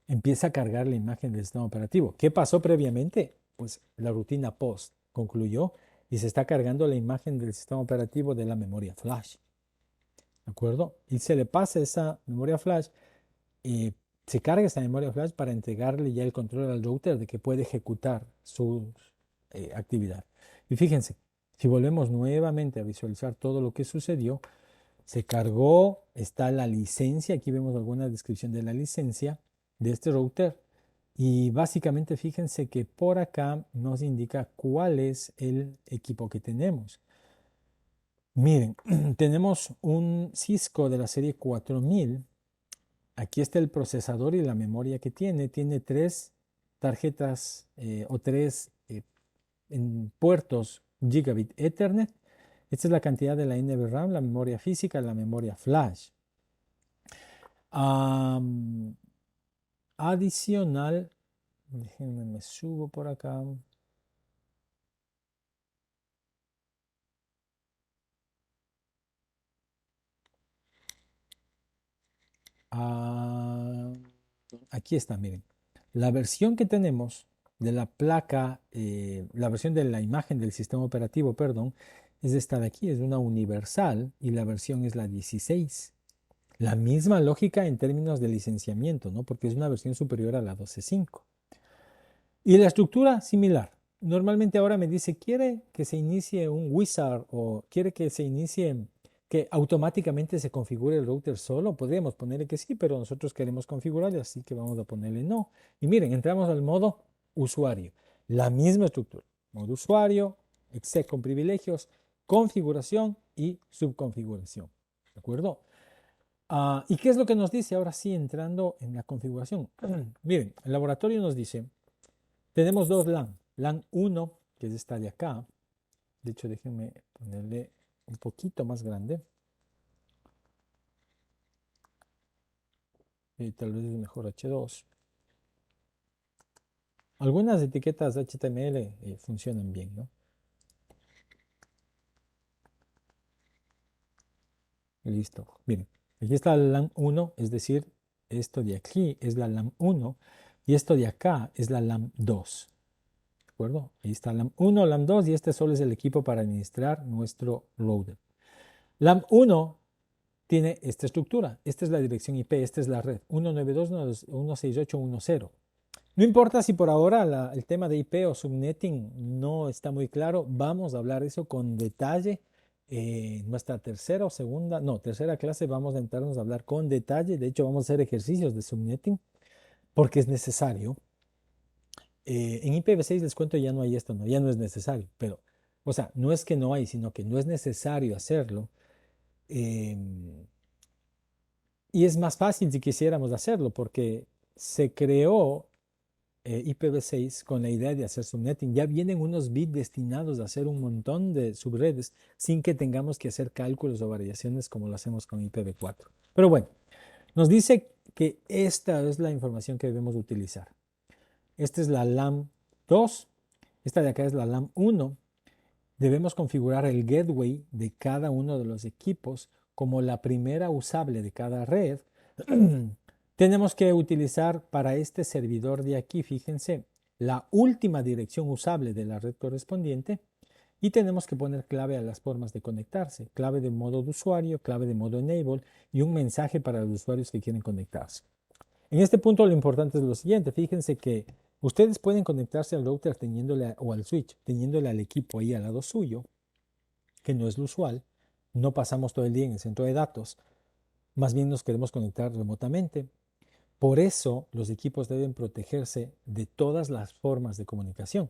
Empieza a cargar la imagen del sistema operativo. ¿Qué pasó previamente? Pues la rutina post concluyó y se está cargando la imagen del sistema operativo de la memoria flash. ¿De acuerdo? Y se le pasa esa memoria flash y se carga esa memoria flash para entregarle ya el control al router de que puede ejecutar su actividad. Y fíjense, si volvemos nuevamente a visualizar todo lo que sucedió, se cargó, está la licencia, aquí vemos alguna descripción de la licencia de este router y básicamente fíjense que por acá nos indica cuál es el equipo que tenemos. Miren, tenemos un Cisco de la serie 4000. Aquí está el procesador y la memoria que tiene. Tiene tres tarjetas o tres en puertos Gigabit Ethernet. Esta es la cantidad de la NVRAM, la memoria física, la memoria flash. Adicional, déjenme, me subo por acá. Aquí está, miren. La versión que tenemos de la placa, la versión de la imagen del sistema operativo, perdón, es esta de aquí, es una universal y la versión es la 16. La misma lógica en términos de licenciamiento, ¿no? Porque es una versión superior a la 12.5. Y la estructura similar. Normalmente ahora me dice, ¿quiere que se inicie un wizard o quiere que se inicie, que automáticamente se configure el router solo? Podríamos ponerle que sí, pero nosotros queremos configurarlo, así que vamos a ponerle no. Y miren, entramos al modo usuario. La misma estructura. Modo usuario, exec con privilegios, configuración y subconfiguración. ¿De acuerdo? ¿Y qué es lo que nos dice? Ahora sí, entrando en la configuración. Miren, el laboratorio nos dice, tenemos dos LAN. LAN 1, que es esta de acá. De hecho, déjenme ponerle un poquito más grande. Tal vez es mejor H2. Algunas etiquetas HTML funcionan bien, ¿no? Listo. Miren, aquí está la LAN 1, es decir, esto de aquí es la LAN 1 y esto de acá es la LAN 2. ¿De acuerdo? Ahí está LAN 1, LAN 2 y este solo es el equipo para administrar nuestro router. LAN 1 tiene esta estructura. Esta es la dirección IP, esta es la red 192.168.1.0. No importa si por ahora el tema de IP o subnetting no está muy claro, vamos a hablar eso con detalle. En nuestra tercera clase vamos a entrarnos a hablar con detalle. De hecho, vamos a hacer ejercicios de subnetting porque es necesario. En IPv6 les cuento ya no hay esto, no, ya no es necesario, pero, o sea, no es que no hay, sino que no es necesario hacerlo. Y es más fácil si quisiéramos hacerlo porque se creó IPv6 con la idea de hacer subnetting. Ya vienen unos bits destinados a hacer un montón de subredes sin que tengamos que hacer cálculos o variaciones como lo hacemos con IPv4. Pero bueno, nos dice que esta es la información que debemos utilizar. Esta es la LAN 2, esta de acá es la LAN 1. Debemos configurar el gateway de cada uno de los equipos como la primera usable de cada red. Tenemos que utilizar para este servidor de aquí, fíjense, la última dirección usable de la red correspondiente y tenemos que poner clave a las formas de conectarse, clave de modo de usuario, clave de modo enable y un mensaje para los usuarios que quieren conectarse. En este punto lo importante es lo siguiente, fíjense que ustedes pueden conectarse al router teniéndole, o al switch, teniéndole al equipo ahí al lado suyo, que no es lo usual, no pasamos todo el día en el centro de datos, más bien nos queremos conectar remotamente. Por eso los equipos deben protegerse de todas las formas de comunicación,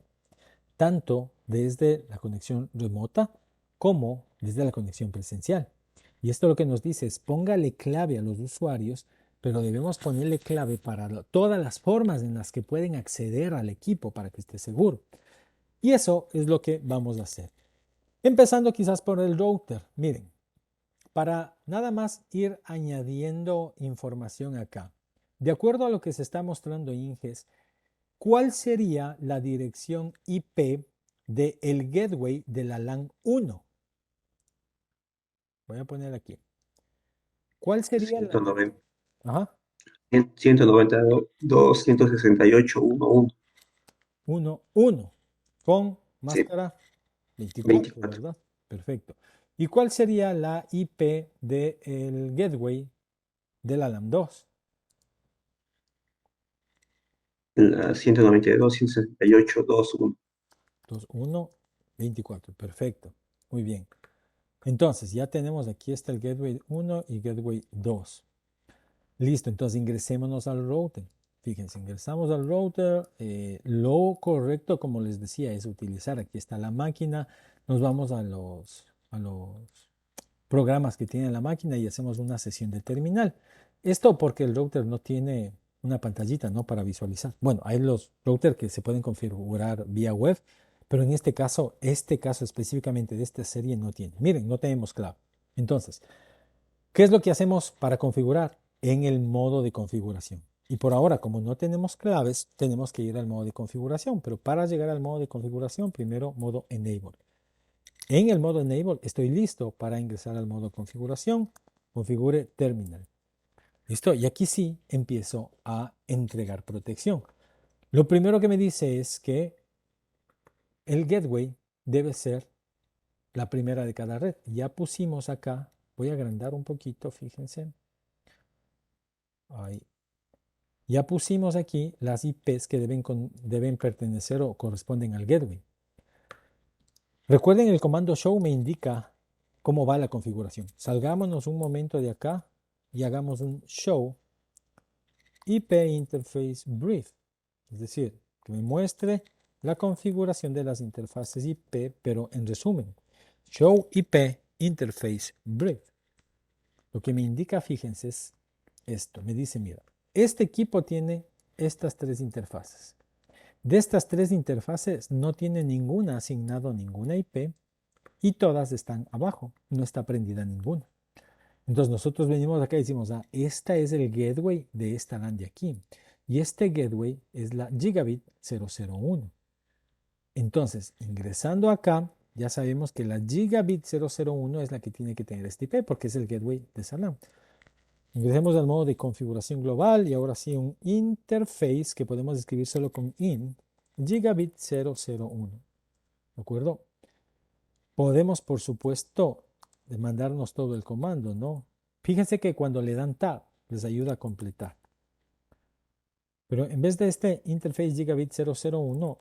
tanto desde la conexión remota como desde la conexión presencial. Y esto lo que nos dice es póngale clave a los usuarios, pero debemos ponerle clave para todas las formas en las que pueden acceder al equipo para que esté seguro. Y eso es lo que vamos a hacer. Empezando quizás por el router. Miren, para nada más ir añadiendo información acá. De acuerdo a lo que se está mostrando en Inges, ¿cuál sería la dirección IP del gateway de la LAN 1? Voy a poner aquí. ¿Cuál sería la? 190, Ajá, 192, 168, 11. 1, 1, con Sí, máscara 24, 24. ¿verdad? Perfecto. ¿Y cuál sería la IP del gateway de la LAN 2? La 192, 168, 21. 2, 1, 24. Perfecto. Muy bien. Entonces, ya tenemos aquí está el gateway 1 y gateway 2. Listo, entonces ingresémonos al router. Fíjense, ingresamos al router. Lo correcto, como les decía, es utilizar, aquí está la máquina. Nos vamos a los programas que tiene la máquina y hacemos una sesión de terminal. Esto porque el router no tiene una pantallita, ¿no? Para visualizar. Bueno, hay los routers que se pueden configurar vía web, pero en este caso específicamente de esta serie no tiene. Miren, no tenemos clave. Entonces, ¿qué es lo que hacemos para configurar? En el modo de configuración. Y por ahora, como no tenemos claves, tenemos que ir al modo de configuración. Pero para llegar al modo de configuración, primero modo Enable. En el modo Enable estoy listo para ingresar al modo configuración. Configure Terminal. ¿Listo? Y aquí sí empiezo a entregar protección. Lo primero que me dice es que el gateway debe ser la primera de cada red. Ya pusimos acá, voy a agrandar un poquito, fíjense. Ahí. Ya pusimos aquí las IPs que deben pertenecer o corresponden al gateway. Recuerden, el comando show me indica cómo va la configuración. Salgámonos un momento de acá y hagamos un show IP interface brief. Es decir, que me muestre la configuración de las interfaces IP, pero en resumen, show IP interface brief. Lo que me indica, fíjense, es esto. Me dice, mira, este equipo tiene estas tres interfaces. De estas tres interfaces no tiene ninguna asignado ninguna IP y todas están abajo, no está prendida ninguna. Entonces nosotros venimos acá y decimos, esta es el gateway de esta LAN de aquí. Y este gateway es la Gigabit 001. Entonces, ingresando acá, ya sabemos que la Gigabit 001 es la que tiene que tener este IP porque es el gateway de esa LAN. Ingresemos al modo de configuración global y ahora sí un interface que podemos escribir solo con in Gigabit 001. ¿De acuerdo? Podemos, por supuesto, mandarnos todo el comando, ¿no? Fíjense que cuando le dan tab, les ayuda a completar. Pero en vez de este interface Gigabit 001,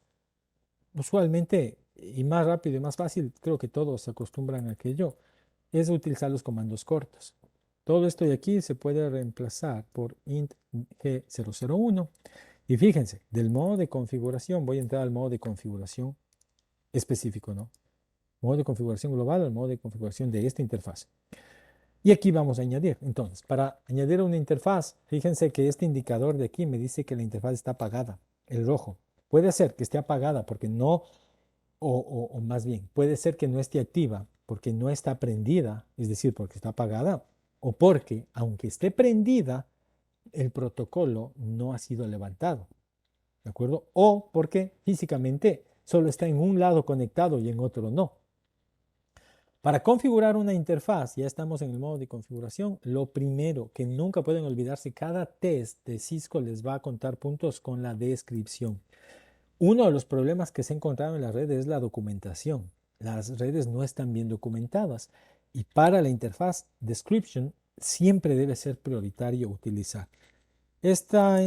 usualmente, y más rápido y más fácil, creo que todos se acostumbran a aquello, es utilizar los comandos cortos. Todo esto de aquí se puede reemplazar por int g001. Y fíjense, del modo de configuración, voy a entrar al modo de configuración específico, ¿no? Modo de configuración global al modo de configuración de esta interfaz. Y aquí vamos a añadir. Entonces, para añadir una interfaz, fíjense que este indicador de aquí me dice que la interfaz está apagada, el rojo. Puede ser que esté apagada porque no, o más bien, puede ser que no esté activa porque no está prendida, es decir, porque está apagada, o porque, aunque esté prendida, el protocolo no ha sido levantado. ¿De acuerdo? O porque físicamente solo está en un lado conectado y en otro no. Para configurar una interfaz, ya estamos en el modo de configuración, lo primero que nunca pueden olvidarse, cada test de Cisco les va a contar puntos con la descripción. Uno de los problemas que se ha encontrado en la red es la documentación. Las redes no están bien documentadas y para la interfaz description siempre debe ser prioritario utilizar. Esta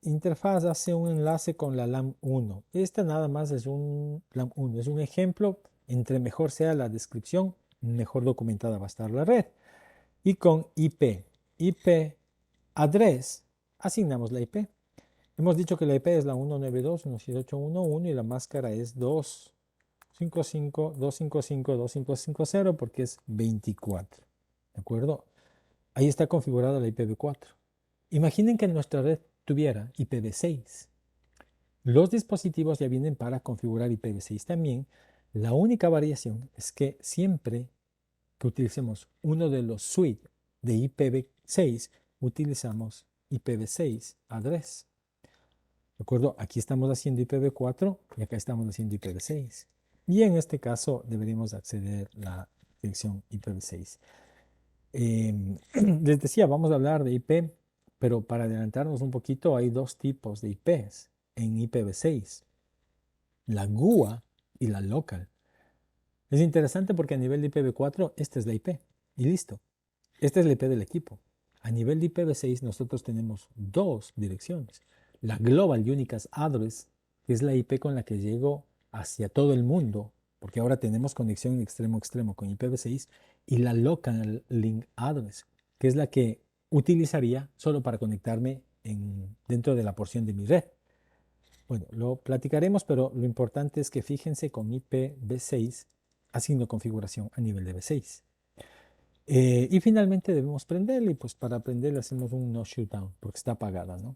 interfaz hace un enlace con la LAN 1. Esta nada más es un LAN 1, es un ejemplo. Entre mejor sea la descripción, mejor documentada va a estar la red. Y con IP address, asignamos la IP. Hemos dicho que la IP es la 192.168.1.1 y la máscara es 255.255.255.0 porque es 24. ¿De acuerdo? Ahí está configurada la IPv4. Imaginen que nuestra red tuviera IPv6. Los dispositivos ya vienen para configurar IPv6 también. La única variación es que siempre que utilicemos uno de los suites de IPv6, utilizamos IPv6 address. ¿De acuerdo? Aquí estamos haciendo IPv4 y acá estamos haciendo IPv6. Y en este caso deberíamos acceder a la dirección IPv6. Les decía, vamos a hablar de IP, pero para adelantarnos un poquito, hay dos tipos de IPs en IPv6, la GUA y la local. Es interesante porque a nivel de IPv4, esta es la IP y listo. Esta es la IP del equipo. A nivel de IPv6 nosotros tenemos dos direcciones. La Global Unicast Address, que es la IP con la que llego hacia todo el mundo, porque ahora tenemos conexión extremo a extremo con IPv6, y la Local Link Address, que es la que utilizaría solo para conectarme dentro de la porción de mi red. Bueno, lo platicaremos, pero lo importante es que fíjense con IPv6 haciendo configuración a nivel de V6. Y finalmente debemos prenderla y pues para prenderla hacemos un no shutdown porque está apagada, ¿no?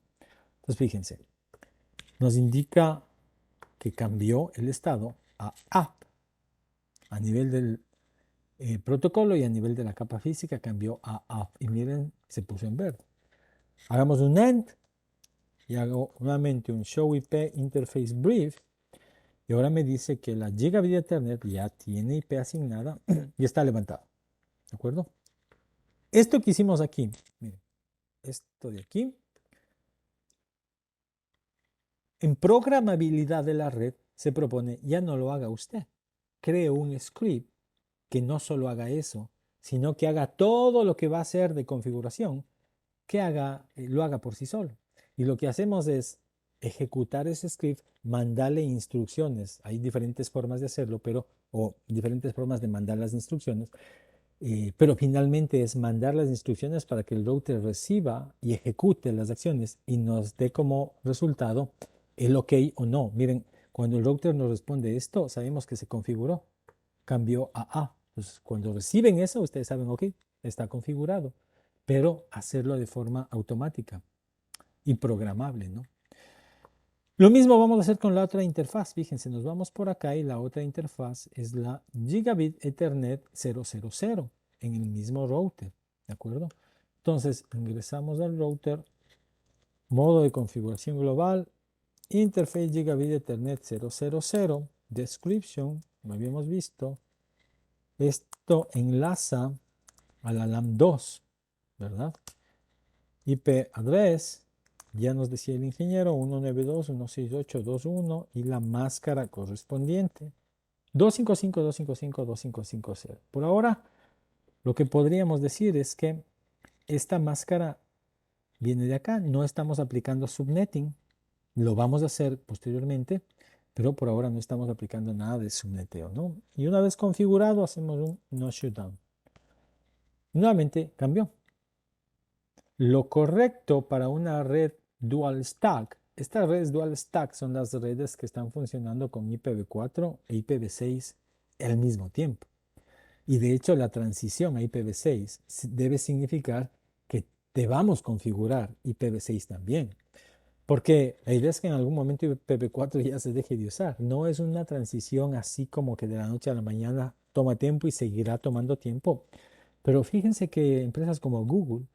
Entonces fíjense, nos indica que cambió el estado a up a nivel del protocolo y a nivel de la capa física cambió a up y miren, se puso en verde. Hagamos un end y hago nuevamente un show IP interface brief y ahora me dice que la Gigabit Ethernet ya tiene IP asignada y está levantada, ¿de acuerdo? Esto que hicimos aquí, miren, esto de aquí, en programabilidad de la red se propone ya no lo haga usted. Cree un script que no solo haga eso, sino que haga todo lo que va a hacer de configuración, que lo haga por sí solo. Y lo que hacemos es ejecutar ese script, mandarle instrucciones. Hay diferentes formas de hacerlo, o diferentes formas de mandar las instrucciones, pero finalmente es mandar las instrucciones para que el router reciba y ejecute las acciones y nos dé como resultado el OK o no. Miren, cuando el router nos responde esto, sabemos que se configuró, cambió a A. Entonces, cuando reciben eso, ustedes saben, OK, está configurado. pero hacerlo de forma automática y programable, ¿no? Lo mismo vamos a hacer con la otra interfaz. Fíjense, nos vamos por acá y la otra interfaz es la Gigabit Ethernet 000 en el mismo router, ¿de acuerdo? Entonces, ingresamos al router, modo de configuración global, Interface Gigabit Ethernet 000, description, lo habíamos visto. Esto enlaza a la LAN 2, ¿verdad? IP address, ya nos decía el ingeniero, 192.168.2.1 y la máscara correspondiente, 255.255.255.0. Por ahora, lo que podríamos decir es que esta máscara viene de acá, no estamos aplicando subnetting, lo vamos a hacer posteriormente, pero por ahora no estamos aplicando nada de subneteo, ¿no? Y una vez configurado, hacemos un no shutdown. Nuevamente cambió. Lo correcto para una red dual stack, estas redes dual stack son las redes que están funcionando con IPv4 e IPv6 al mismo tiempo. Y de hecho la transición a IPv6 debe significar que debamos configurar IPv6 también. Porque la idea es que en algún momento IPv4 ya se deje de usar. No es una transición así como que de la noche a la mañana toma tiempo y seguirá tomando tiempo. Pero fíjense que empresas como Google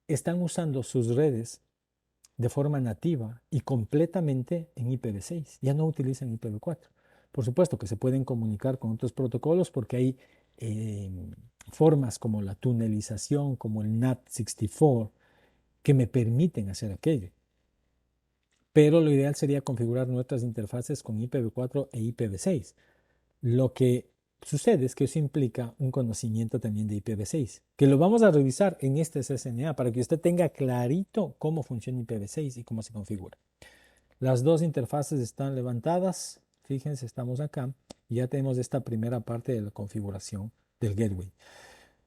están usando sus redes de forma nativa y completamente en IPv6. Ya no utilizan IPv4. Por supuesto que se pueden comunicar con otros protocolos porque hay formas como la tunelización, como el NAT64, que me permiten hacer aquello. Pero lo ideal sería configurar nuestras interfaces con IPv4 e IPv6. Lo que sucede es que eso implica un conocimiento también de IPv6, que lo vamos a revisar en este CCNA para que usted tenga clarito cómo funciona IPv6 y cómo se configura. Las dos interfaces están levantadas. Fíjense, estamos acá y ya tenemos esta primera parte de la configuración del gateway.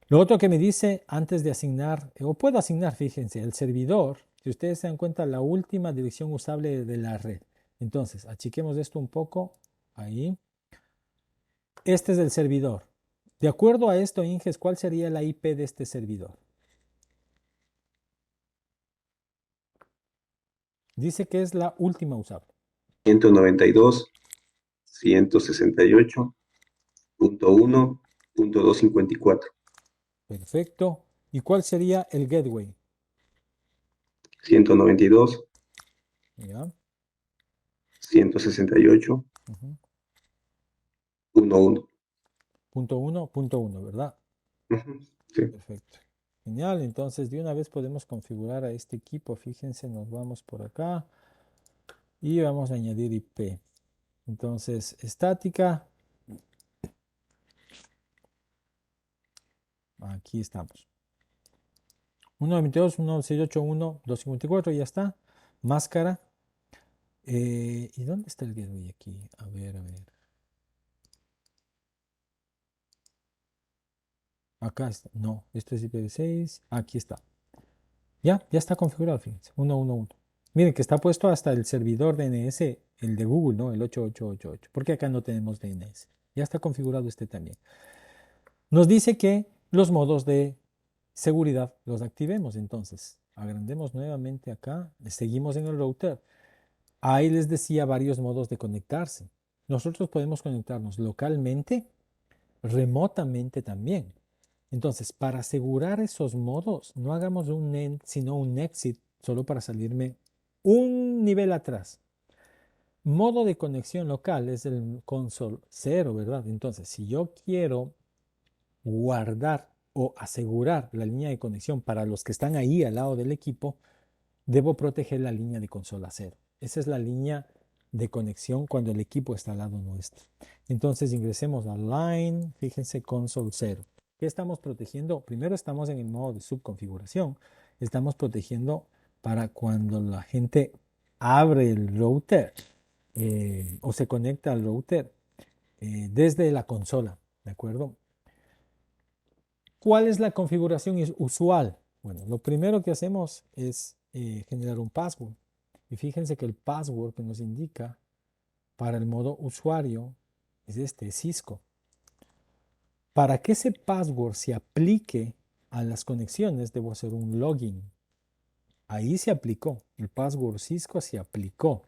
Lo otro que me dice antes de asignar, o puedo asignar, fíjense, el servidor, si ustedes se dan cuenta, la última dirección usable de la red. Entonces, achiquemos esto un poco, ahí. Este es el servidor. De acuerdo a esto, Inges, ¿cuál sería la IP de este servidor? Dice que es la última usable. 192.168.1.254. Perfecto. ¿Y cuál sería el gateway? 192, ¿Ya? 168, Ujú. 11. Punto uno, ¿verdad? Sí. Perfecto. Genial. Entonces, de una vez podemos configurar a este equipo. Fíjense, nos vamos por acá y vamos a añadir IP. Entonces, estática. Aquí estamos. 192.168.1.254, ya está. Máscara. ¿Y dónde está el gateway aquí? A ver, a ver. Acá está. No, esto es IPv6. Aquí está. Ya está configurado, fíjense. 111. Miren que está puesto hasta el servidor DNS, el de Google, ¿no? El 8888. Porque acá no tenemos DNS. Ya está configurado este también. Nos dice que los modos de seguridad los activemos. Entonces, agrandemos nuevamente acá. Seguimos en el router. Ahí les decía varios modos de conectarse. Nosotros podemos conectarnos localmente, remotamente también. Entonces, para asegurar esos modos, no hagamos un end, sino un exit, solo para salirme un nivel atrás. Modo de conexión local es el console 0, ¿verdad? Entonces, si yo quiero guardar o asegurar la línea de conexión para los que están ahí al lado del equipo, debo proteger la línea de consola 0. Esa es la línea de conexión cuando el equipo está al lado nuestro. Entonces ingresemos a line, fíjense console 0. ¿Qué estamos protegiendo? Primero estamos en el modo de subconfiguración. Estamos protegiendo para cuando la gente abre el router o se conecta al router desde la consola, ¿de acuerdo? ¿Cuál es la configuración usual? Bueno, lo primero que hacemos es generar un password. Y fíjense que el password que nos indica para el modo usuario es este, Cisco. Para que ese password se aplique a las conexiones debo hacer un login. Ahí se aplicó. El password Cisco se aplicó.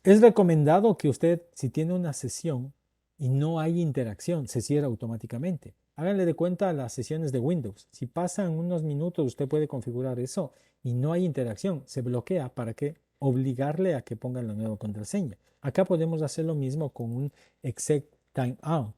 Es recomendado que usted, si tiene una sesión y no hay interacción, se cierra automáticamente. Háganle de cuenta a las sesiones de Windows. Si pasan unos minutos, usted puede configurar eso y no hay interacción, se bloquea para que obligarle a que ponga la nueva contraseña. Acá podemos hacer lo mismo con un exec timeout.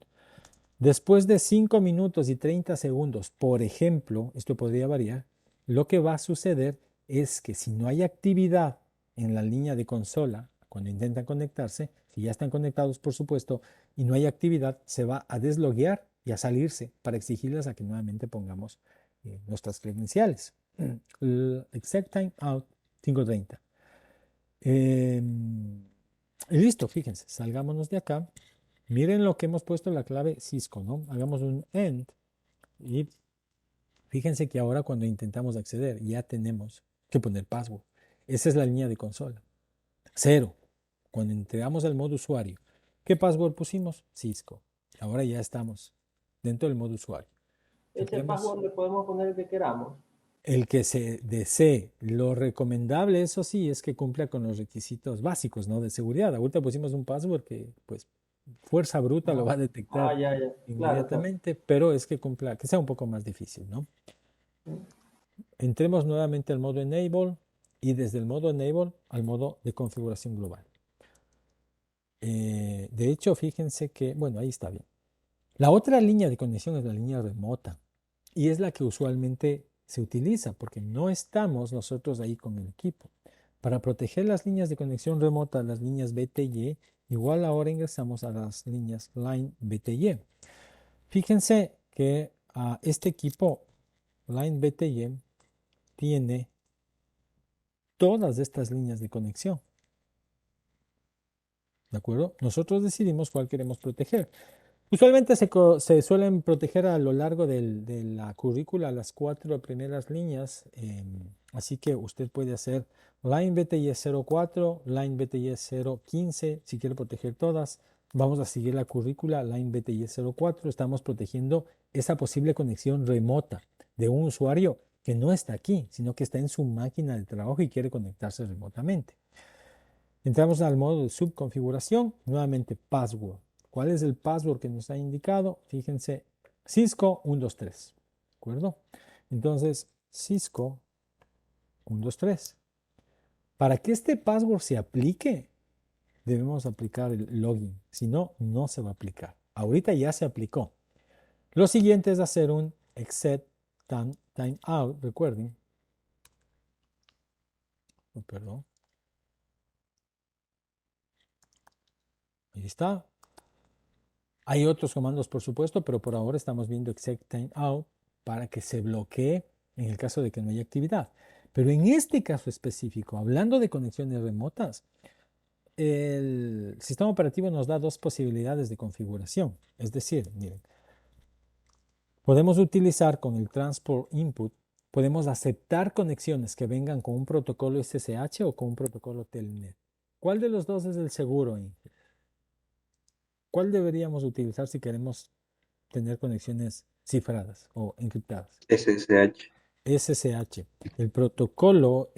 Después de 5 minutos y 30 segundos, por ejemplo, esto podría variar, lo que va a suceder es que si no hay actividad en la línea de consola, cuando intentan conectarse, si ya están conectados, por supuesto, y no hay actividad, se va a desloguear y a salirse para exigirles a que nuevamente pongamos nuestras credenciales. Exec time out 5:30. Y listo, fíjense, salgámonos de acá. Miren lo que hemos puesto la clave Cisco, ¿no? Hagamos un end y fíjense que ahora cuando intentamos acceder ya tenemos que poner password. Esa es la línea de consola. 0. Cuando entregamos al modo usuario, ¿qué password pusimos? Cisco. Ahora ya estamos dentro del modo usuario. Ese password le podemos poner el que queramos. El que se desee. Lo recomendable, eso sí, es que cumpla con los requisitos básicos, ¿no? De seguridad. Ahorita pusimos un password que, pues, fuerza bruta lo va a detectar Ya. Claro, claro. inmediatamente, pero es que cumpla, que sea un poco más difícil, ¿no? Entremos nuevamente al modo Enable y desde el modo Enable al modo de configuración global. De hecho, fíjense que, bueno, ahí está bien. La otra línea de conexión es la línea remota y es la que usualmente se utiliza porque no estamos nosotros ahí con el equipo. Para proteger las líneas de conexión remota, las líneas BTY, igual ahora ingresamos a las líneas Line BTY. Fíjense que este equipo Line BTY tiene todas estas líneas de conexión. ¿De acuerdo? Nosotros decidimos cuál queremos proteger. Usualmente se suelen proteger a lo largo de la currícula las 4 primeras líneas, así que usted puede hacer line BTY 04, line BTY 015, si quiere proteger todas. Vamos a seguir la currícula line BTY 04, estamos protegiendo esa posible conexión remota de un usuario que no está aquí, sino que está en su máquina de trabajo y quiere conectarse remotamente. Entramos al modo de subconfiguración, nuevamente password. ¿Cuál es el password que nos ha indicado? Fíjense, Cisco 123, ¿de acuerdo? Entonces, Cisco 123. Para que este password se aplique, debemos aplicar el login. Si no, no se va a aplicar. Ahorita ya se aplicó. Lo siguiente es hacer un exec timeout, recuerden. Oh, perdón. Ahí está. Hay otros comandos, por supuesto, pero por ahora estamos viendo exec timeout para que se bloquee en el caso de que no haya actividad. Pero en este caso específico, hablando de conexiones remotas, el sistema operativo nos da dos posibilidades de configuración. Es decir, miren, podemos utilizar con el transport input, podemos aceptar conexiones que vengan con un protocolo SSH o con un protocolo Telnet. ¿Cuál de los dos es el seguro, Inge? ¿Cuál deberíamos utilizar si queremos tener conexiones cifradas o encriptadas? SSH. SSH. El protocolo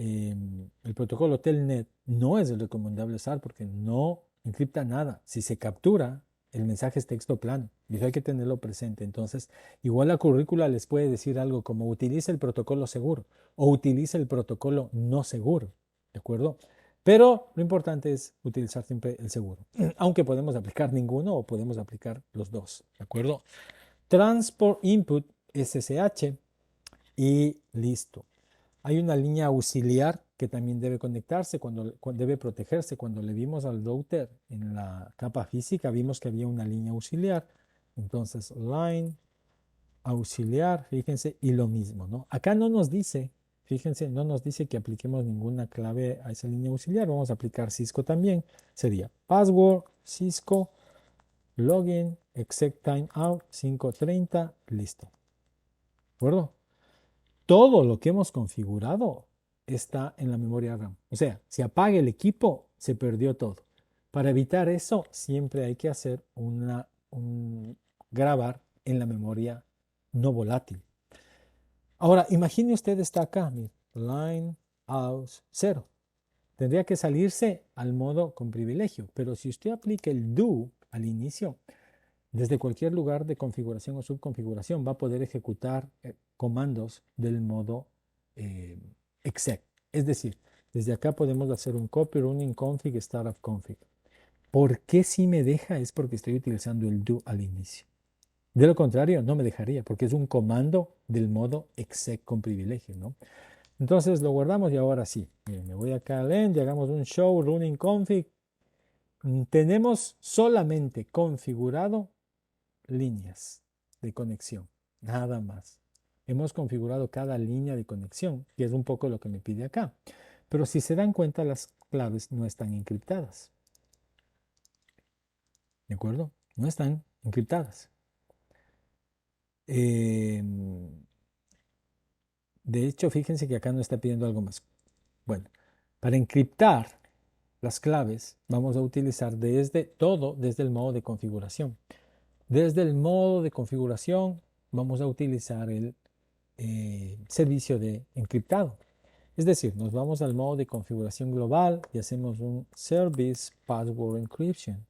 Telnet no es el recomendable usar porque no encripta nada. Si se captura, el mensaje es texto plano y eso hay que tenerlo presente. Entonces, igual la currícula les puede decir algo como utiliza el protocolo seguro o utiliza el protocolo no seguro. ¿De acuerdo? Pero lo importante es utilizar siempre el seguro, aunque podemos aplicar ninguno o podemos aplicar los dos. ¿De acuerdo? Transport Input SSH y listo. Hay una línea auxiliar que también debe conectarse, cuando debe protegerse. Cuando le vimos al router en la capa física, vimos que había una línea auxiliar. Entonces, line auxiliar, fíjense, y lo mismo, ¿no? Acá no nos dice, fíjense, no nos dice que apliquemos ninguna clave a esa línea auxiliar. Vamos a aplicar Cisco también. Sería password, Cisco, login, exec timeout, 5:30, listo. ¿De acuerdo? Todo lo que hemos configurado está en la memoria RAM. O sea, si apaga el equipo, se perdió todo. Para evitar eso, siempre hay que hacer grabar en la memoria no volátil. Ahora, imagine usted está acá, mire, line out 0. Tendría que salirse al modo con privilegio, pero si usted aplica el do al inicio, desde cualquier lugar de configuración o subconfiguración va a poder ejecutar comandos del modo exec. Es decir, desde acá podemos hacer un copy running config startup config. ¿Por qué si me deja? Es porque estoy utilizando el do al inicio. De lo contrario, no me dejaría, porque es un comando del modo exec con privilegio, ¿no? Entonces lo guardamos y ahora sí. Miren, me voy acá al end y hagamos un show running config. Tenemos solamente configurado líneas de conexión, nada más. Hemos configurado cada línea de conexión, que es un poco lo que me pide acá. Pero si se dan cuenta, las claves no están encriptadas. ¿De acuerdo? No están encriptadas. De hecho, fíjense que acá nos está pidiendo algo más. Bueno, para encriptar las claves vamos a utilizar desde el modo de configuración. Desde el modo de configuración vamos a utilizar el servicio de encriptado. Es decir, nos vamos al modo de configuración global y hacemos un Service Password Encryption.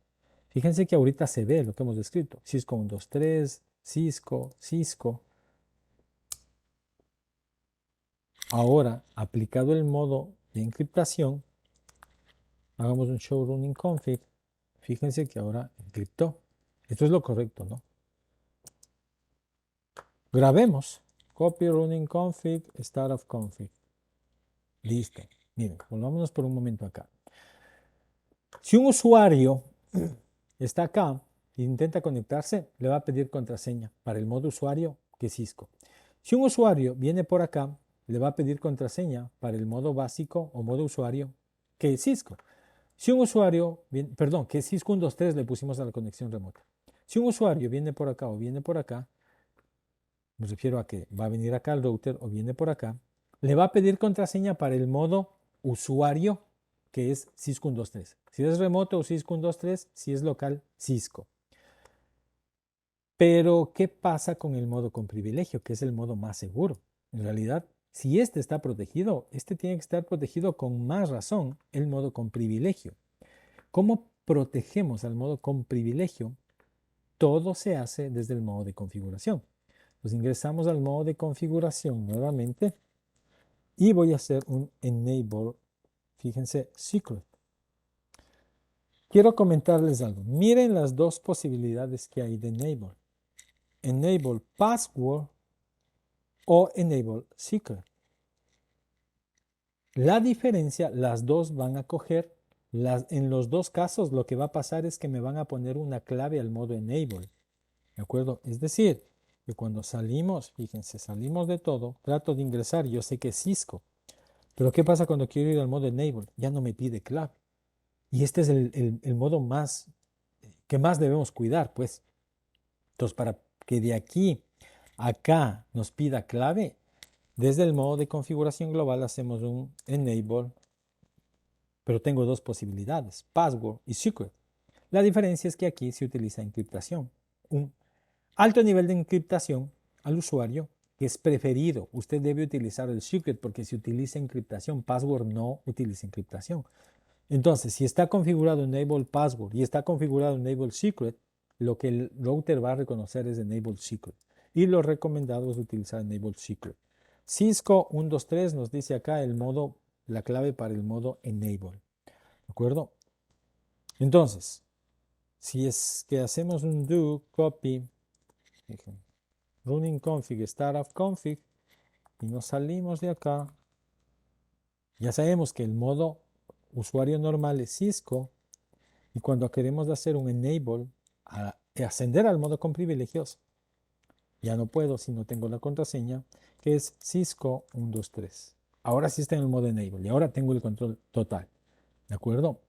Fíjense que ahorita se ve lo que hemos escrito. Cisco 123, Cisco. Ahora, aplicado el modo de encriptación, hagamos un show running config. Fíjense que ahora encriptó. Esto es lo correcto, ¿no? Grabemos. Copy running config, startup config. Listo. Miren, volvámonos por un momento acá. Si un usuario está acá e intenta conectarse, le va a pedir contraseña para el modo usuario, que es Cisco. Si un usuario viene por acá, le va a pedir contraseña para el modo básico o modo usuario, que es Cisco. Si un usuario, que es Cisco 123 le pusimos a la conexión remota. Si un usuario viene por acá o viene por acá, me refiero a que va a venir acá al router o viene por acá, le va a pedir contraseña para el modo usuario, que es Cisco 123. Si es remoto o Cisco 123, si es local, Cisco. Pero, ¿qué pasa con el modo con privilegio, que es el modo más seguro? En realidad, si este está protegido, este tiene que estar protegido con más razón, el modo con privilegio. ¿Cómo protegemos al modo con privilegio? Todo se hace desde el modo de configuración. Pues ingresamos al modo de configuración nuevamente y voy a hacer un enable, fíjense, secret. Quiero comentarles algo. Miren las dos posibilidades que hay de enable. Enable password o enable secret. La diferencia, las dos van a coger, en los dos casos lo que va a pasar es que me van a poner una clave al modo enable. ¿De acuerdo? Es decir, que cuando salimos, fíjense, salimos de todo, trato de ingresar, yo sé que es Cisco, pero ¿qué pasa cuando quiero ir al modo enable? Ya no me pide clave. Y este es el modo que más debemos cuidar, pues. Entonces, para que de aquí a acá nos pida clave, desde el modo de configuración global hacemos un enable, pero tengo dos posibilidades, password y secret. La diferencia es que aquí se utiliza encriptación, un alto nivel de encriptación al usuario, que es preferido. Usted debe utilizar el secret porque si utiliza encriptación, password no utiliza encriptación. Entonces, si está configurado enable password y está configurado enable secret, lo que el router va a reconocer es enable secret. Y lo recomendado es utilizar enable secret. Cisco 123 nos dice acá la clave para el modo enable. ¿De acuerdo? Entonces, si es que hacemos un do copy running config startup config y nos salimos de acá, ya sabemos que el modo usuario normal es Cisco y cuando queremos hacer un enable ascender al modo con privilegios, ya no puedo si no tengo la contraseña, que es Cisco 123. Ahora sí está en el modo enable y ahora tengo el control total. ¿De acuerdo?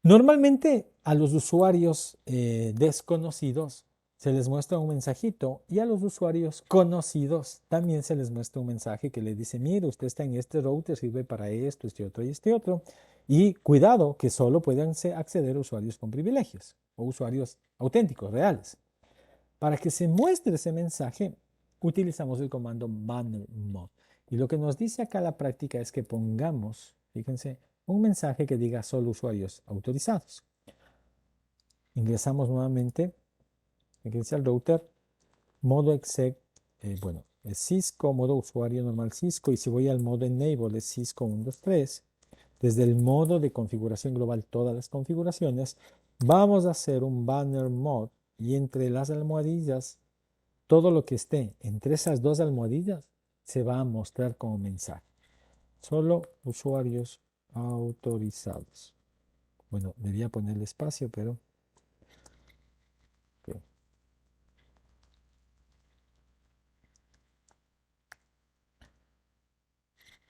Normalmente a los usuarios desconocidos se les muestra un mensajito y a los usuarios conocidos también se les muestra un mensaje que les dice, mire, usted está en este router, sirve para esto, este otro y este otro. Y cuidado que solo pueden acceder a usuarios con privilegios o usuarios auténticos, reales. Para que se muestre ese mensaje, utilizamos el comando banner mod. Y lo que nos dice acá la práctica es que pongamos, fíjense, un mensaje que diga solo usuarios autorizados. Ingresamos nuevamente, fíjense al router, modo exec, bueno, es Cisco, modo usuario normal Cisco, y si voy al modo enable es Cisco 123. Desde el modo de configuración global, todas las configuraciones, vamos a hacer un banner mod y entre las almohadillas, todo lo que esté entre esas dos almohadillas se va a mostrar como mensaje. Solo usuarios autorizados. Bueno, debía ponerle espacio, pero... Okay.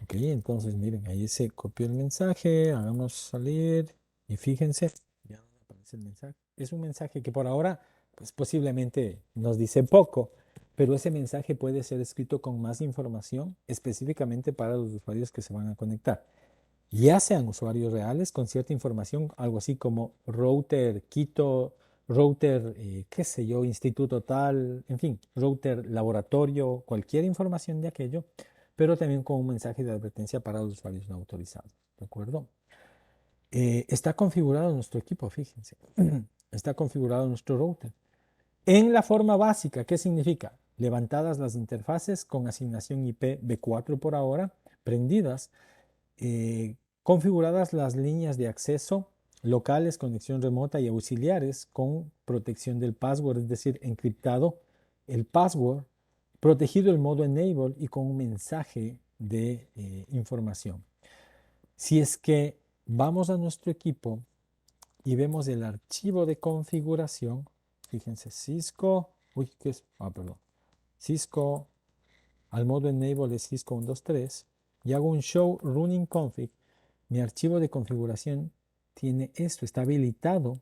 Ok, entonces miren, ahí se copió el mensaje, hagamos salir y fíjense, ya no aparece el mensaje. Es un mensaje que por ahora, pues posiblemente nos dice poco, pero ese mensaje puede ser escrito con más información específicamente para los usuarios que se van a conectar. Ya sean usuarios reales con cierta información, algo así como router Quito, router, qué sé yo, instituto tal, en fin, router laboratorio, cualquier información de aquello, pero también con un mensaje de advertencia para los usuarios no autorizados, ¿de acuerdo? Está configurado nuestro equipo, fíjense, está configurado nuestro router. En la forma básica, ¿qué significa? Levantadas las interfaces con asignación IP B4 por ahora, prendidas, configuradas las líneas de acceso locales, conexión remota y auxiliares con protección del password, es decir, encriptado el password, protegido el modo enable y con un mensaje de información. Si es que vamos a nuestro equipo y vemos el archivo de configuración, fíjense, Cisco, Cisco, al modo enable de Cisco 123 y hago un show running config, mi archivo de configuración tiene esto, está habilitado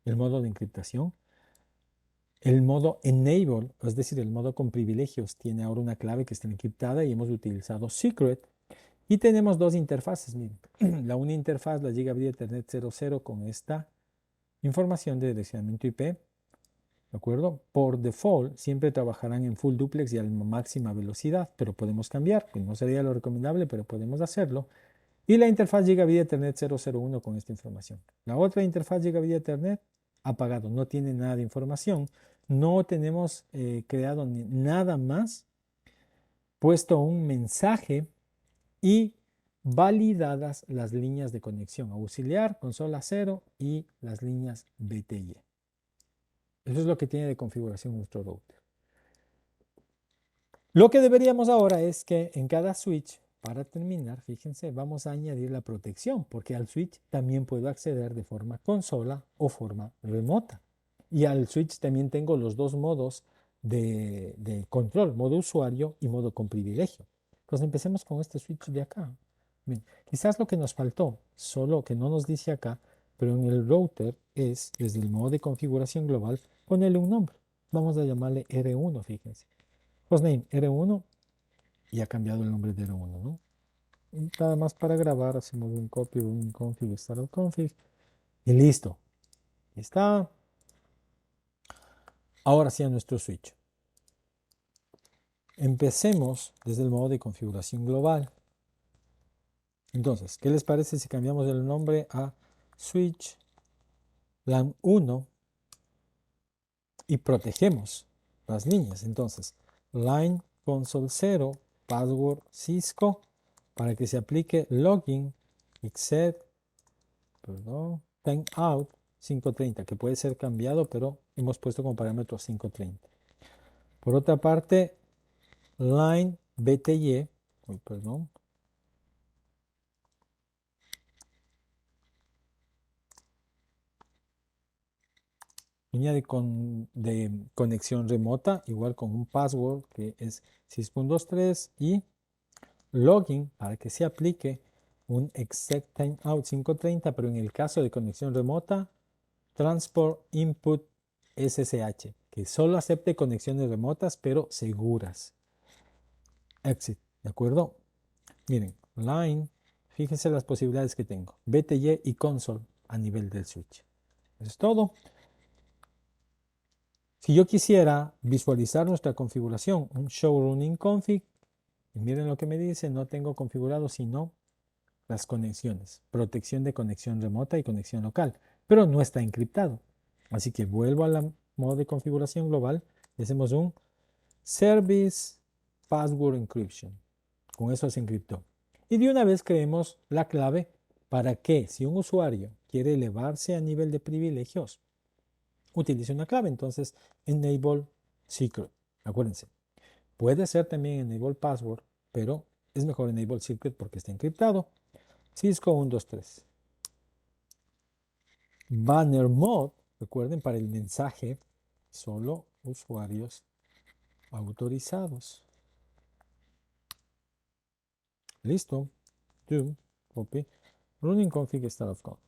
el modo de encriptación. El modo enable, es decir, el modo con privilegios, tiene ahora una clave que está encriptada y hemos utilizado secret. Y tenemos dos interfaces. Miren. La una interfaz, la Gigabit Ethernet 00 con esta información de direccionamiento IP. ¿De acuerdo? Por default, siempre trabajarán en full duplex y a máxima velocidad, pero podemos cambiar, que no sería lo recomendable, pero podemos hacerlo. Y la interfaz Gigabit Ethernet 001 con esta información. La otra interfaz Gigabit Ethernet apagado, no tiene nada de información. No tenemos creado nada más, puesto un mensaje y validadas las líneas de conexión auxiliar, consola 0 y las líneas BTY. Eso es lo que tiene de configuración nuestro router. Lo que deberíamos ahora es que en cada switch, para terminar, fíjense, vamos a añadir la protección, porque al switch también puedo acceder de forma consola o forma remota. Y al switch también tengo los dos modos de control, modo usuario y modo con privilegio. Entonces empecemos con este switch de acá. Bien, quizás lo que nos faltó, solo que no nos dice acá, pero en el router es, desde el modo de configuración global, ponerle un nombre. Vamos a llamarle R1, fíjense. Hostname R1 y ha cambiado el nombre de R1, ¿no? Y nada más para grabar, hacemos un copy, un config, startup config y listo. Ahí está. Ahora sí a nuestro switch. Empecemos desde el modo de configuración global. Entonces, ¿qué les parece si cambiamos el nombre a switch LAN 1 y protegemos las líneas? Entonces, line console 0, password Cisco, para que se aplique login, exec, timeout 530, que puede ser cambiado, pero hemos puesto como parámetro 530. Por otra parte, line BTY, línea de conexión remota, igual con un password que es 6.23 y login para que se aplique un exec timeout 530, pero en el caso de conexión remota, transport input SSH, que solo acepte conexiones remotas, pero seguras. Exit, ¿de acuerdo? Miren, line, fíjense las posibilidades que tengo. BTY y console a nivel del switch. Eso es todo. Si yo quisiera visualizar nuestra configuración, un show running config, y miren lo que me dice, no tengo configurado sino las conexiones, protección de conexión remota y conexión local, pero no está encriptado. Así que vuelvo a la modo de configuración global y hacemos un service password encryption. Con eso se encriptó. Y de una vez creemos la clave para que si un usuario quiere elevarse a nivel de privilegios, utilice una clave. Entonces, enable secret. Acuérdense, puede ser también enable password, pero es mejor enable secret porque está encriptado. Cisco 123. Banner mode, recuerden, para el mensaje, solo usuarios autorizados. Listo. Do, copy, running config start of code.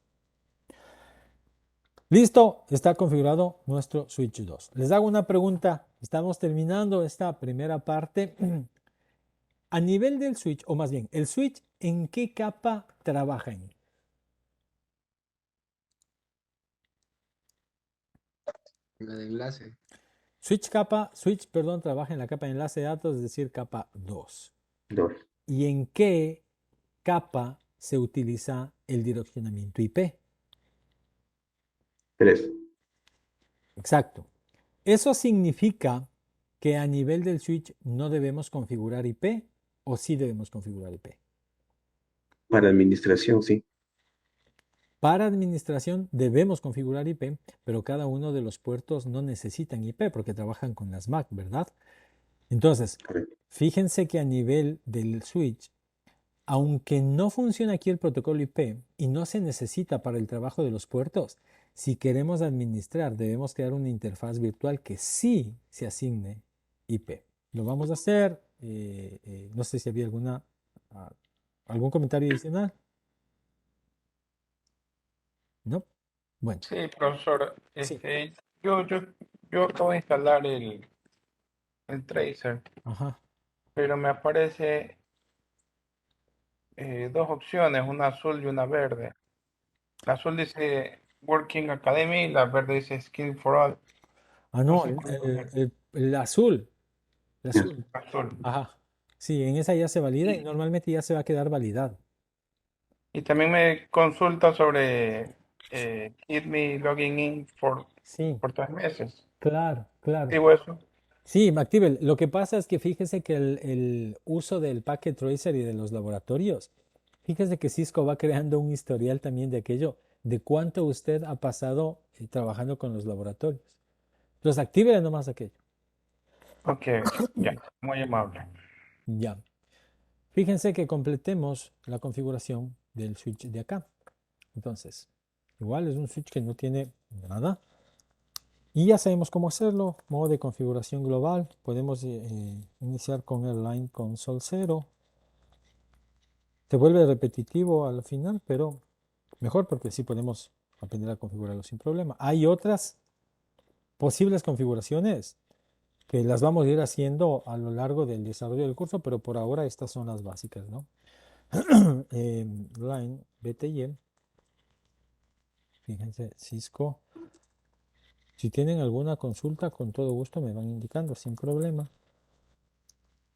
Listo, está configurado nuestro switch 2. Les hago una pregunta. Estamos terminando esta primera parte. A nivel del switch, o más bien, el switch, ¿en qué capa trabaja? La de enlace. Switch, perdón, trabaja en la capa de enlace de datos, es decir, capa 2. 2. ¿Y en qué capa se utiliza el direccionamiento IP? 3. Exacto. Eso significa que a nivel del switch no debemos configurar IP o sí debemos configurar IP. Para administración, sí. Para administración debemos configurar IP, pero cada uno de los puertos no necesitan IP porque trabajan con las MAC, ¿verdad? Entonces, Correcto. fíjense que a nivel del switch, aunque no funciona aquí el protocolo IP y no se necesita para el trabajo de los puertos, si queremos administrar, debemos crear una interfaz virtual que sí se asigne IP. Lo vamos a hacer. No sé si había algún comentario adicional. ¿No? Bueno. Sí, profesor. Sí. Yo acabo de instalar el Tracer, Ajá. pero me aparece dos opciones, una azul y una verde. La azul dice Working Academy y la verde dice Skill for All. Ah, No no, sé cuál es el azul. El Ya. azul. azul. Ajá. Sí, en esa ya se valida y normalmente ya se va a quedar validado. Y también me consulta sobre Keep Me Logging In Sí, por 3 meses. claro, claro. Digo eso. Sí, MacTibel, lo que pasa es que fíjese que el uso del Packet Tracer y de los laboratorios, fíjese que Cisco va creando un historial también de aquello, de cuánto usted ha pasado trabajando con los laboratorios. Entonces, actíbele nomás aquello. Ok, ya, muy amable. Ya. Fíjense que completemos la configuración del switch de acá. Entonces, igual es un switch que no tiene nada. Y ya sabemos cómo hacerlo. Modo de configuración global. Podemos iniciar con el line console 0. Se vuelve repetitivo al final, pero mejor porque así podemos aprender a configurarlo sin problema. Hay otras posibles configuraciones que las vamos a ir haciendo a lo largo del desarrollo del curso, pero por ahora estas son las básicas, ¿no? Line BTY. Fíjense, Cisco. Si tienen alguna consulta, con todo gusto me van indicando, sin problema.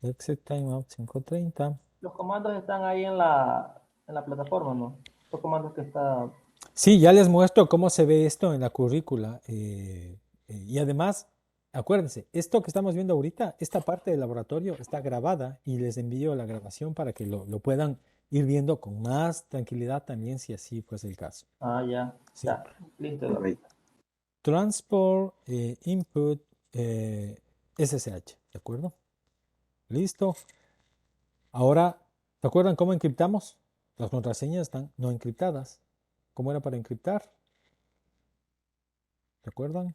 Exit timeout 5:30. Los comandos están ahí en la plataforma, ¿no? Los comandos que está... Sí, ya les muestro cómo se ve esto en la currícula. Y además, acuérdense, esto que estamos viendo ahorita, esta parte del laboratorio está grabada y les envío la grabación para que lo puedan ir viendo con más tranquilidad también, si así fuese el caso. Ah, ya. Sí. Ya. Listo. Ahí. Transport input SSH, ¿de acuerdo? Listo. Ahora, ¿se acuerdan cómo encriptamos? Las contraseñas están no encriptadas. ¿Cómo era para encriptar? ¿Se acuerdan?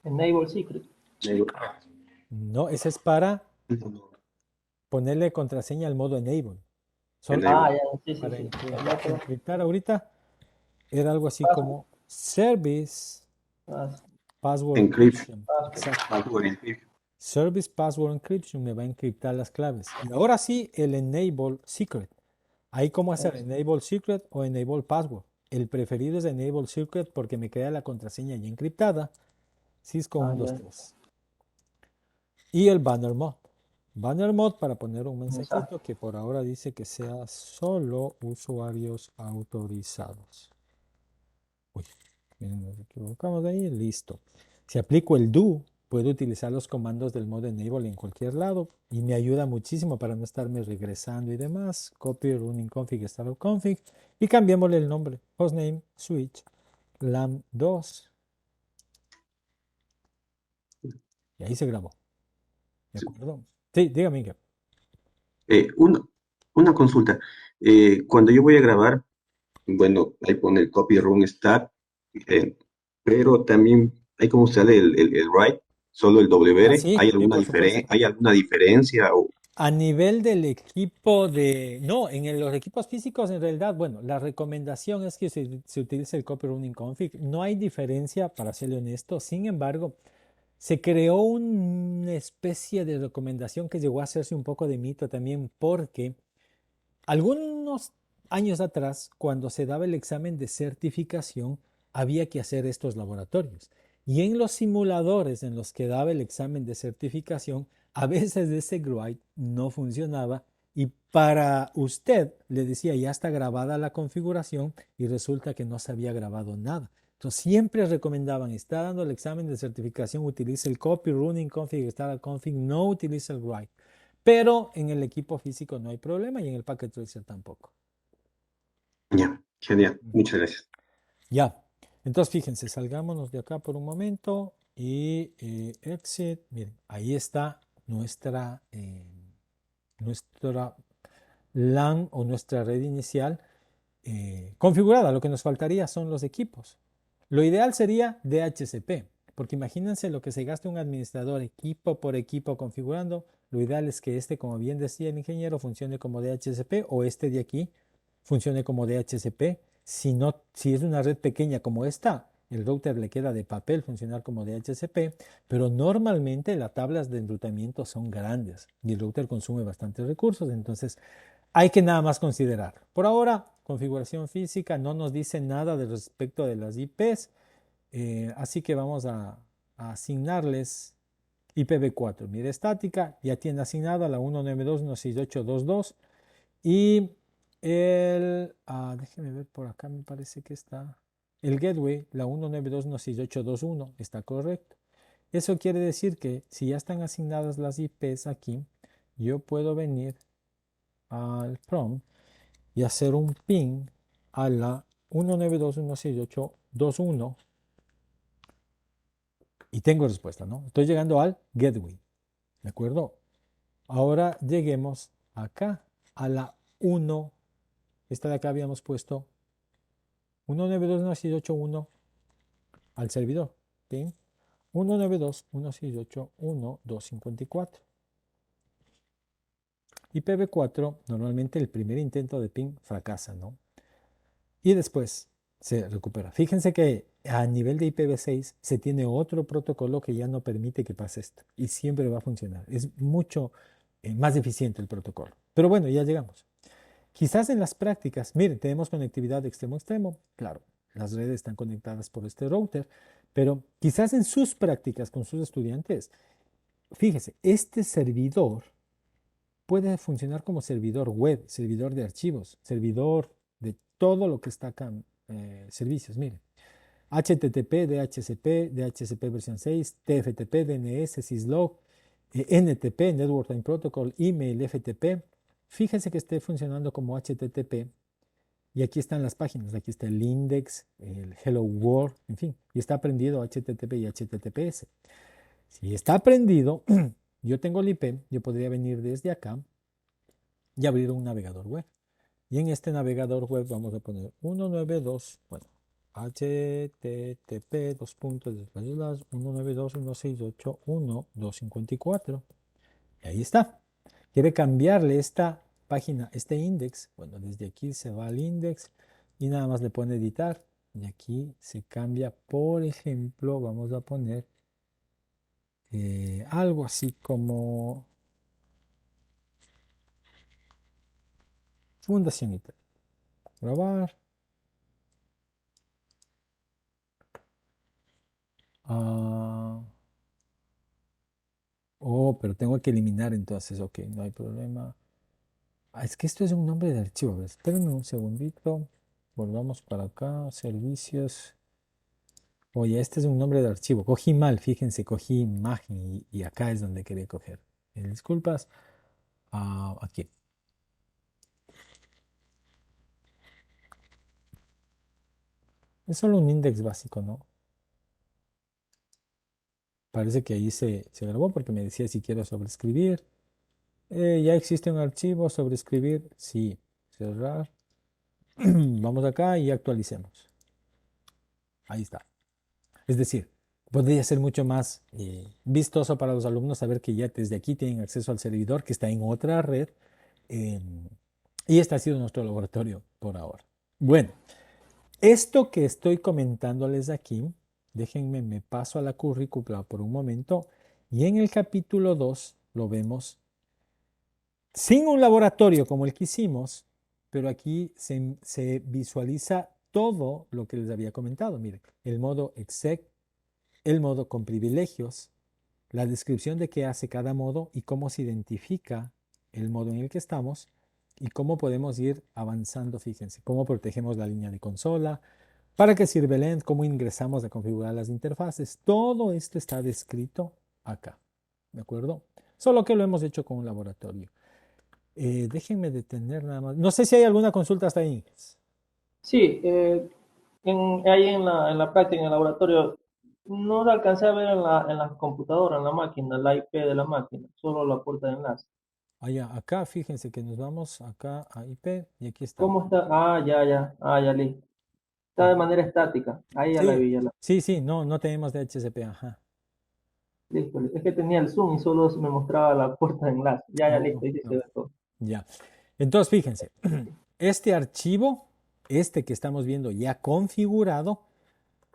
Enable secret. No, ese es para No. ponerle contraseña al modo enable. Solo Enable. Ah, ya. Sí, sí, para sí. encriptar ahorita era algo así Password. como service password Encryption. encryption. Exacto. Password encryption. Service password encryption me va a encriptar las claves. Y ahora sí, el enable secret. Ahí cómo hacer enable secret o enable password. El preferido es Enable Circuit porque me queda la contraseña ya encriptada. Cisco Ah, 1, 2, ya. 3. Y el Banner Mod. Banner Mod para poner un Mensaje. mensajito que por ahora dice que sea solo usuarios autorizados. Uy, nos equivocamos ahí, listo. Si aplico el do, puedo utilizar los comandos del modo enable en cualquier lado y me ayuda muchísimo para no estarme regresando y demás. Copy running config start config y cambiémosle el nombre. Hostname switch lam 2 y ahí se grabó. ¿De Sí. acuerdo? Sí, dígame, Inge. Eh, una, una consulta. Cuando yo voy a grabar, bueno, ahí pone el copy run start, eh, pero también hay como sale el write, solo el Ah, WR. sí, sí, por supuesto. ¿Hay alguna diferencia? O, A nivel del equipo de... No, los equipos físicos en realidad, bueno, la recomendación es que se utilice el copy running config. No hay diferencia, para serle honesto. Sin embargo, se creó una especie de recomendación que llegó a hacerse un poco de mito también porque algunos años atrás, cuando se daba el examen de certificación, había que hacer estos laboratorios. Y en los simuladores en los que daba el examen de certificación, a veces ese GUID no funcionaba y para usted le decía ya está grabada la configuración y resulta que no se había grabado nada. Entonces siempre recomendaban, está dando el examen de certificación, utilice el copy running config, start config, no utilice el GUID. Pero en el equipo físico no hay problema y en el packet tracer tampoco. ya, genial. Ujú. Muchas gracias. Ya. Entonces fíjense, salgámonos de acá por un momento y exit. Miren, ahí está nuestra LAN o nuestra red inicial configurada. Lo que nos faltaría son los equipos. Lo ideal sería DHCP, porque imagínense lo que se gasta un administrador equipo por equipo configurando. Lo ideal es que este, como bien decía el ingeniero, funcione como DHCP o este de aquí funcione como DHCP. Si no, si es una red pequeña como esta, el router le queda de papel funcionar como DHCP, pero normalmente las tablas de enrutamiento son grandes y el router consume bastantes recursos, entonces hay que nada más considerar. Por ahora, configuración física no nos dice nada de respecto de las IPs, así que vamos a asignarles IPv4. Mira, estática ya tiene asignada la 192.168.2.2 y déjeme ver por acá, me parece que está el gateway, la 192.168.2.1 está correcto. Eso quiere decir que si ya están asignadas las IPs aquí, yo puedo venir al prompt y hacer un ping a la 192.168.2.1 y tengo respuesta, ¿no? Estoy llegando al gateway, ¿de acuerdo? Ahora lleguemos acá a la 1, esta de acá habíamos puesto 192.168.1 al servidor, ping 192.168.1.254. IPv4, normalmente el primer intento de ping fracasa, ¿no? Y después se recupera. Fíjense que a nivel de IPv6 se tiene otro protocolo que ya no permite que pase esto y siempre va a funcionar. Es mucho más eficiente el protocolo. Pero bueno, ya llegamos. Quizás en las prácticas, miren, tenemos conectividad de extremo a extremo. Claro, las redes están conectadas por este router, pero quizás en sus prácticas con sus estudiantes, fíjese, este servidor puede funcionar como servidor web, servidor de archivos, servidor de todo lo que está acá, servicios. Miren, HTTP, DHCP, DHCP versión 6, TFTP, DNS, Syslog, NTP, Network Time Protocol, email, FTP. Fíjense que esté funcionando como HTTP y aquí están las páginas, aquí está el index, el hello world, en fin, y está aprendido HTTP y HTTPS. Si está aprendido, yo tengo el IP, yo podría venir desde acá y abrir un navegador web. Y en este navegador web vamos a poner 192, bueno, http 192.168.1.254. Y ahí está. Quiere cambiarle esta página, este index. Bueno, desde aquí se va al index y nada más le pone editar. Y aquí se cambia, por ejemplo, vamos a poner algo así como Fundación Italia. Grabar. Ah, oh, pero tengo que eliminar entonces. Ok, no hay problema. Ah, es que esto es un nombre de archivo. A ver, espérenme un segundito. Volvamos para acá. Servicios. Oye, este es un nombre de archivo. Cogí mal, fíjense, cogí imagen y acá es donde quería coger. Disculpas. Aquí. Es solo un index básico, ¿no? Parece que ahí se grabó porque me decía si quiero sobreescribir. Ya existe un archivo, sobreescribir. Sí. Cerrar. Vamos acá y actualicemos. Ahí está. Es decir, podría ser mucho más vistoso para los alumnos saber que ya desde aquí tienen acceso al servidor que está en otra red. eh, y este ha sido nuestro laboratorio por ahora. Bueno, esto que estoy comentándoles aquí, déjenme, me paso a la currícula por un momento. Y en el capítulo 2 lo vemos sin un laboratorio como el que hicimos, pero aquí se visualiza todo lo que les había comentado. Miren, el modo exec, el modo con privilegios, la descripción de qué hace cada modo y cómo se identifica el modo en el que estamos y cómo podemos ir avanzando, fíjense, cómo protegemos la línea de consola, para qué sirve el end, cómo ingresamos a configurar las interfaces. Todo esto está descrito acá, ¿de acuerdo? Solo que lo hemos hecho con un laboratorio. Déjenme detener nada más. No sé si hay alguna consulta hasta ahí. Sí, ahí en la práctica, en el laboratorio, no lo alcancé a ver en la computadora, en la máquina, la IP de la máquina, solo la puerta de enlace. Allá, acá, fíjense que nos vamos acá a IP y aquí está. ¿Cómo está? Ya, listo. Está de manera estática. Ahí ya la Sí, vi, ya la sí, no tenemos DHCP, ajá. listo. Es que tenía el zoom y solo me mostraba la puerta de enlace. Ya, Oh, listo, ahí sí se no, ve todo. ya. Entonces, fíjense, este archivo, este que estamos viendo ya configurado,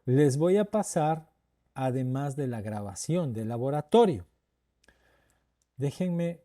les voy a pasar además de la grabación del laboratorio. Déjenme